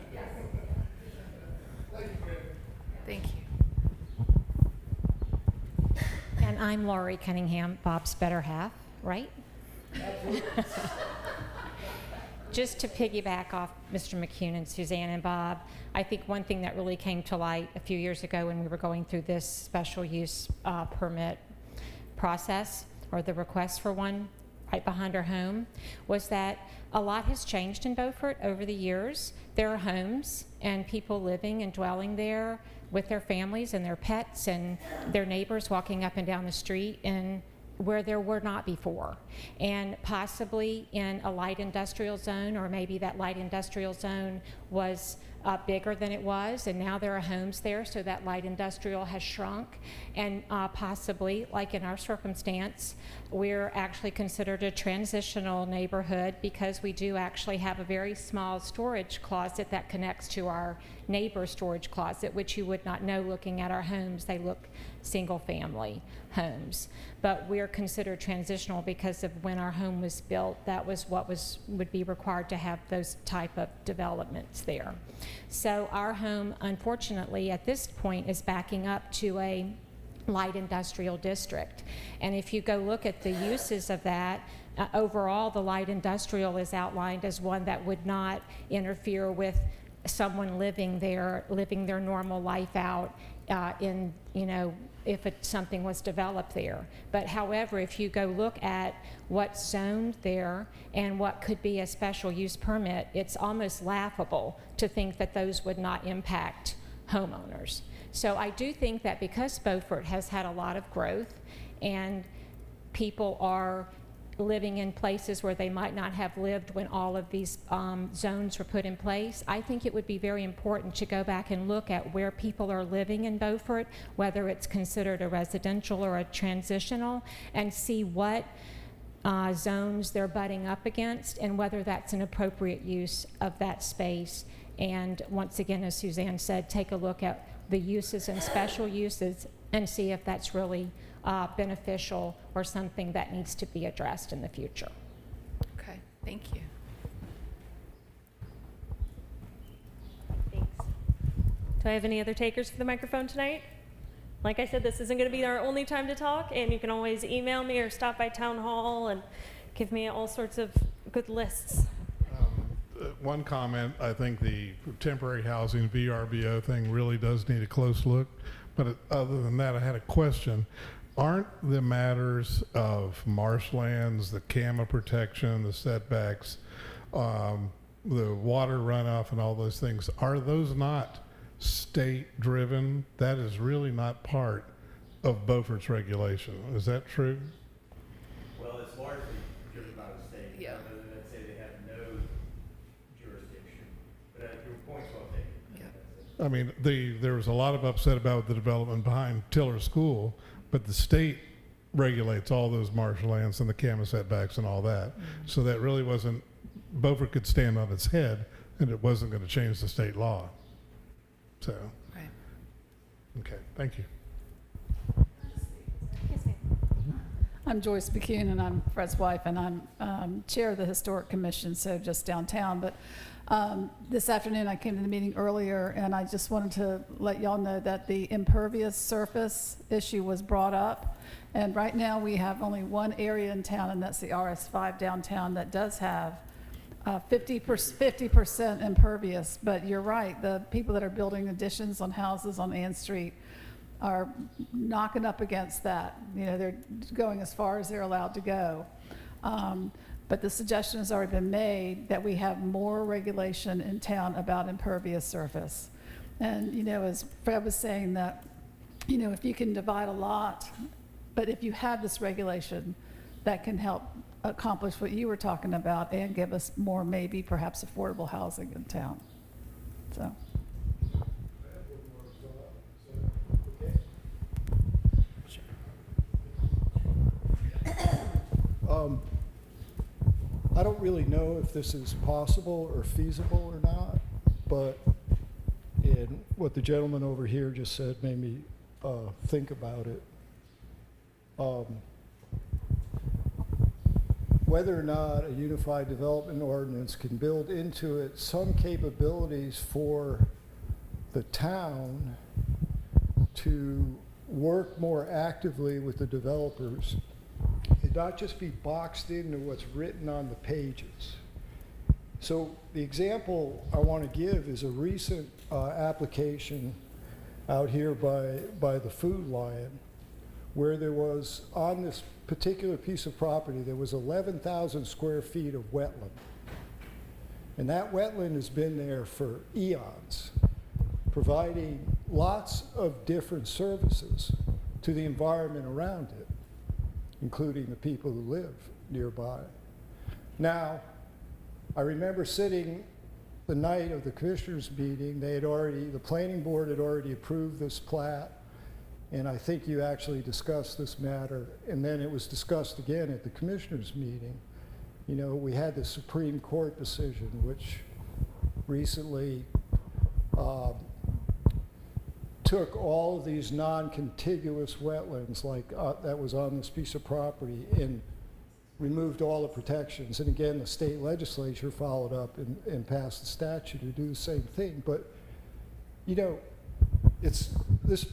Thank you, Fred. Thank you. And I'm Laurie Cunningham, Bob's better half, right? Absolutely. Just to piggyback off Mr. McCune and Suzanne and Bob, I think one thing that really came to light a few years ago when we were going through this special use permit process, or the request for one right behind our home, was that a lot has changed in Beaufort over the years. There are homes and people living and dwelling there with their families and their pets and their neighbors walking up and down the street, and where there were not before, and possibly in a light industrial zone, or maybe that light industrial zone was bigger than it was, and now there are homes there, so that light industrial has shrunk, and possibly, like in our circumstance, we're actually considered a transitional neighborhood because we do actually have a very small storage closet that connects to our neighbor's storage closet, which you would not know looking at our homes. They look single-family homes, but we're considered transitional because of when our home was built. That was what would be required to have those type of developments there. So our home, unfortunately, at this point is backing up to a light industrial district, and if you go look at the uses of that, overall the light industrial is outlined as one that would not interfere with someone living there, living their normal life out in, if something was developed there. But however, if you go look at what's zoned there and what could be a special use permit, it's almost laughable to think that those would not impact homeowners. So I do think that because Beaufort has had a lot of growth and people are living in places where they might not have lived when all of these zones were put in place, I think it would be very important to go back and look at where people are living in Beaufort, whether it's considered a residential or a transitional, and see what zones they're butting up against and whether that's an appropriate use of that space. And once again, as Suzanne said, take a look at the uses and special uses and see if that's really beneficial or something that needs to be addressed in the future. Okay, thank you. Thanks. Do I have any other takers for the microphone tonight? Like I said, this isn't going to be our only time to talk, and you can always email me or stop by town hall and give me all sorts of good lists. One comment, I think the temporary housing VRBO thing really does need a close look. But other than that, I had a question. Aren't the matters of marshlands, the CAMA protection, the setbacks, the water runoff and all those things, are those not state driven? That is really not part of Beaufort's regulation. Is that true? Well, it's largely driven by the state. Yeah. Rather than say they have no jurisdiction. But your point's well taken. Yeah. I mean, there was a lot of upset about the development behind Tiller School, but the state regulates all those marshlands and the CAMA setbacks and all that. So that really wasn't, Beaufort could stand on its head, and it wasn't going to change the state law. So, Right. okay, thank you. Yes, ma'am. I'm Joyce McCune, and I'm Fred's wife, and I'm chair of the Historic Commission, so just downtown. But this afternoon, I came to the meeting earlier, and I just wanted to let y'all know that the impervious surface issue was brought up. And right now, we have only one area in town, and that's the RS5 downtown that does have 50% impervious. But you're right, the people that are building additions on houses on Ann Street are knocking up against that. You know, they're going as far as they're allowed to go. But the suggestion has already been made that we have more regulation in town about impervious surface. And, you know, as Fred was saying that, you know, if you can divide a lot, but if you have this regulation, that can help accomplish what you were talking about and give us more, maybe perhaps affordable housing in town. So. I don't really know if this is possible or feasible or not, but what the gentleman over here just said made me think about it. Whether or not a unified development ordinance can build into it some capabilities for the town to work more actively with the developers and not just be boxed into what's written on the pages. So the example I want to give is a recent application out here by the Food Lion, where there was, on this particular piece of property, there was 11,000 square feet of wetland. And that wetland has been there for eons, providing lots of different services to the environment around it, including the people who live nearby. Now, I remember sitting the night of the commissioners' meeting, the planning board had already approved this plat, and I think you actually discussed this matter, and then it was discussed again at the commissioners' meeting. You know, we had the Supreme Court decision, which recently took all of these non-contiguous wetlands like that was on this piece of property and removed all the protections. And again, the state legislature followed up and passed a statute to do the same thing. But, you know, it's this,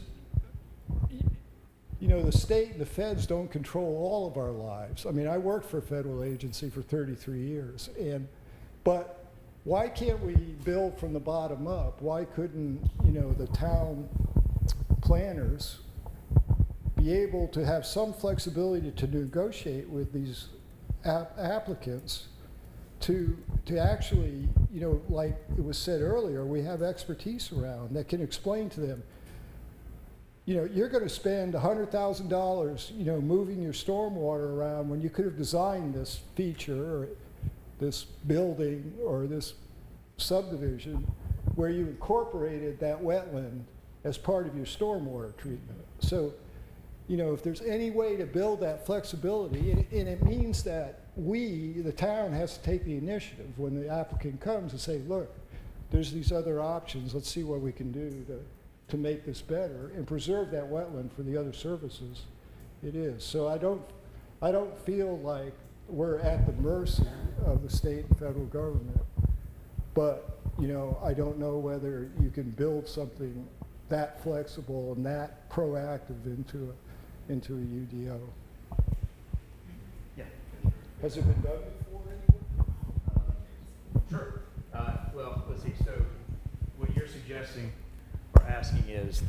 you know, the state and the feds don't control all of our lives. I mean, I worked for a federal agency for 33 years, but why can't we build from the bottom up? Why couldn't, you know, the town planners be able to have some flexibility to negotiate with these applicants to actually, you know, like it was said earlier, we have expertise around that can explain to them, you know, you're going to spend $100,000, you know, moving your stormwater around when you could have designed this feature or this building or this subdivision where you incorporated that wetland as part of your stormwater treatment. So, you know, if there's any way to build that flexibility, and it means that we, the town, has to take the initiative when the applicant comes and say, look, there's these other options, let's see what we can do to make this better and preserve that wetland for the other services it is. So I don't feel like we're at the mercy of the state and federal government But, you know, I don't know whether you can build something that flexible and that proactive into a UDO. Yeah. Has it been done before anywhere? Sure. Well, let's see. So what you're suggesting or asking is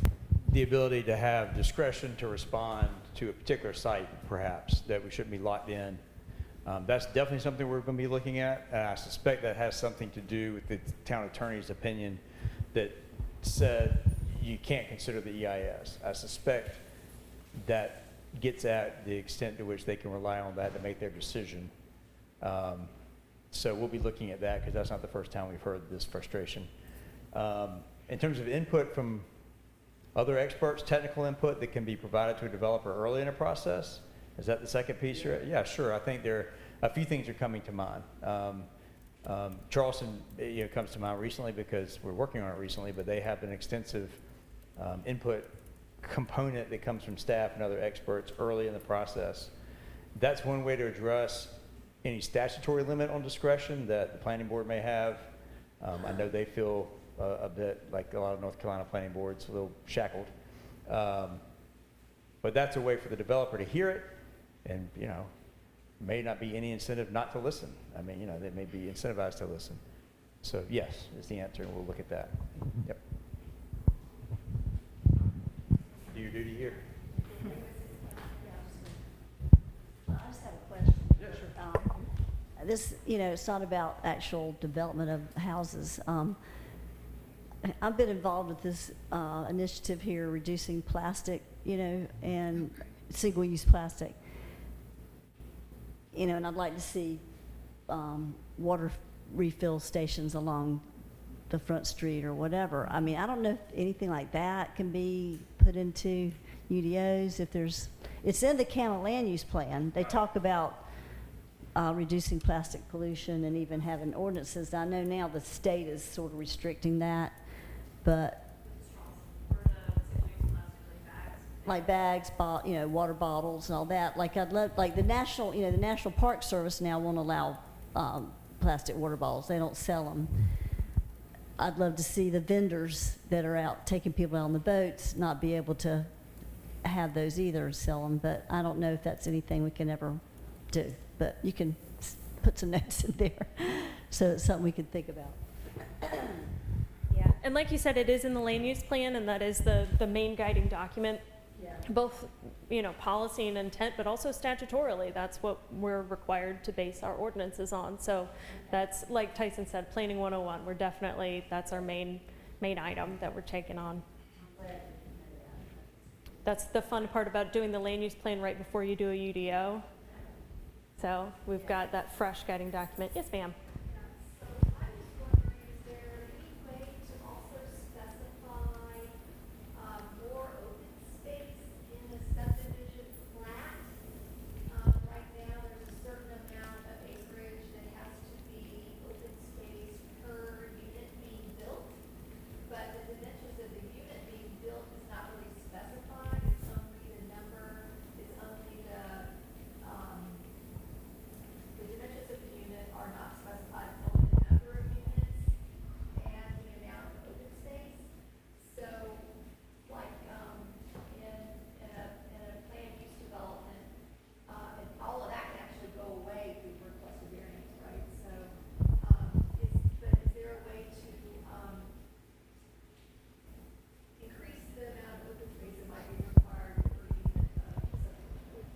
the ability to have discretion to respond to a particular site, perhaps, that we shouldn't be locked in. That's definitely something we're going to be looking at. I suspect that has something to do with the town attorney's opinion that said you can't consider the EIS. I suspect that gets at the extent to which they can rely on that to make their decision. So we'll be looking at that because that's not the first time we've heard this frustration. In terms of input from other experts, technical input that can be provided to a developer early in a process, is that the second piece? Yeah, yeah, sure. I think there are a few things are coming to mind. Charleston, comes to mind recently because we're working on it recently, but they have an extensive input component that comes from staff and other experts early in the process. That's one way to address any statutory limit on discretion that the planning board may have. I know they feel a bit like a lot of North Carolina planning boards, a little shackled. But that's a way for the developer to hear it and, may not be any incentive not to listen. I mean, they may be incentivized to listen. So yes, is the answer, and we'll look at that. Yep. Do your duty here. I just have a question. Yeah, sure. This, it's not about actual development of houses. I've been involved with this initiative here, reducing plastic, and single-use plastic. And I'd like to see water refill stations along the front street or whatever. I mean, I don't know if anything like that can be put into UDOs. It's in the county land use plan. They talk about reducing plastic pollution and even having ordinances. I know now the state is sort of restricting that, but like bags, water bottles and all that. Like I'd love, like the National Park Service now won't allow plastic water bottles. They don't sell them. I'd love to see the vendors that are out taking people out on the boats not be able to have those either, sell them. But I don't know if that's anything we can ever do. But you can put some notes in there, so it's something we can think about. Yeah, and like you said, it is in the land use plan, and that is the main guiding document. Yeah. Both, policy and intent, but also statutorily, that's what we're required to base our ordinances on. So that's, like Tyson said, Planning 101. That's our main item that we're taking on. That's the fun part about doing the land use plan right before you do a UDO. So we've got that fresh guiding document. Yes, ma'am.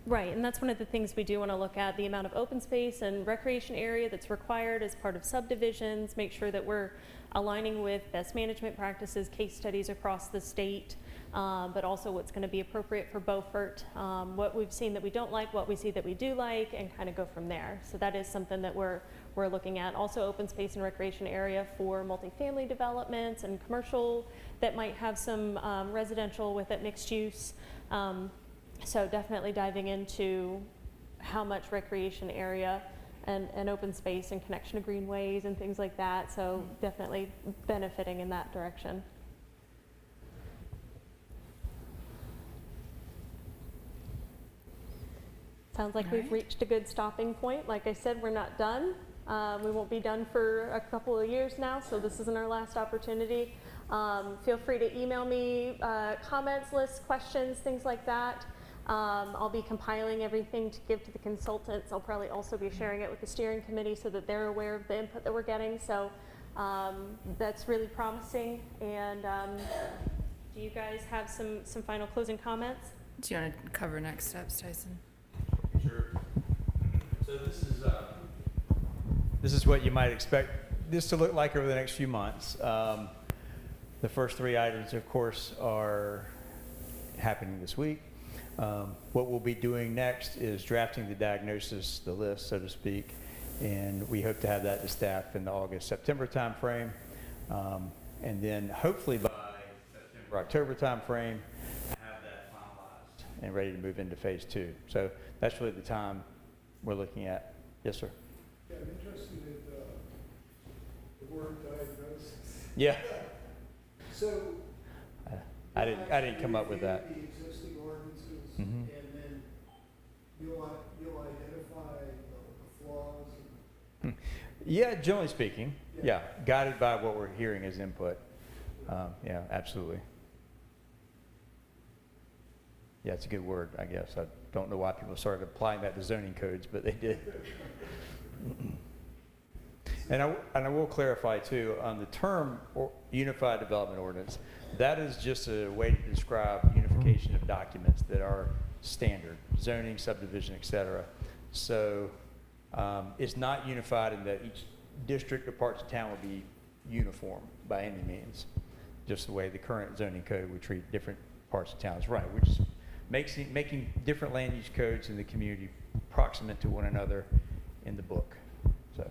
Right, and that's one of the things we do want to look at, the amount of open space and recreation area that's required as part of subdivisions, make sure that we're aligning with best management practices, case studies across the state, but also what's going to be appropriate for Beaufort, what we've seen that we don't like, what we see that we do like, and kind of go from there. So that is something that we're looking at. Also open space and recreation area for multifamily developments and commercial that might have some residential with it, mixed use. So definitely diving into how much recreation area and open space and connection to greenways and things like that. So definitely benefiting in that direction. Sounds like we've reached a good stopping point. Like I said, we're not done. We won't be done for a couple of years now, so this isn't our last opportunity. Feel free to email me comments, lists, questions, things like that. I'll be compiling everything to give to the consultants. I'll probably also be sharing it with the steering committee so that they're aware of the input that we're getting. So that's really promising. And do you guys have some final closing comments? Do you want to cover next steps, Tyson? Sure. So this is what you might expect this to look like over the next few months. The first 3 items, of course, are happening this week. What we'll be doing next is drafting the diagnosis, the list, so to speak, and we hope to have that to staff in the August-September timeframe, and then hopefully by September-October timeframe, have that finalized and ready to move into phase 2. So that's really the time we're looking at. Yes, sir. Yeah, I'm interested in the word diagnosis. Yeah. So I didn't come up with that. The existing ordinances, Mhm. and then you'll identify the flaws. Yeah, generally speaking, yeah, guided by what we're hearing as input. Yeah, absolutely. Yeah, it's a good word, I guess. I don't know why people started applying that to zoning codes, but they did. And I will clarify too, on the term Unified Development Ordinance, that is just a way to describe unification of documents that are standard, zoning, subdivision, et cetera. So it's not unified in that each district or parts of town will be uniform by any means. Just the way the current zoning code would treat different parts of towns. Right, we're just making different land use codes in the community proximate to one another in the book. So.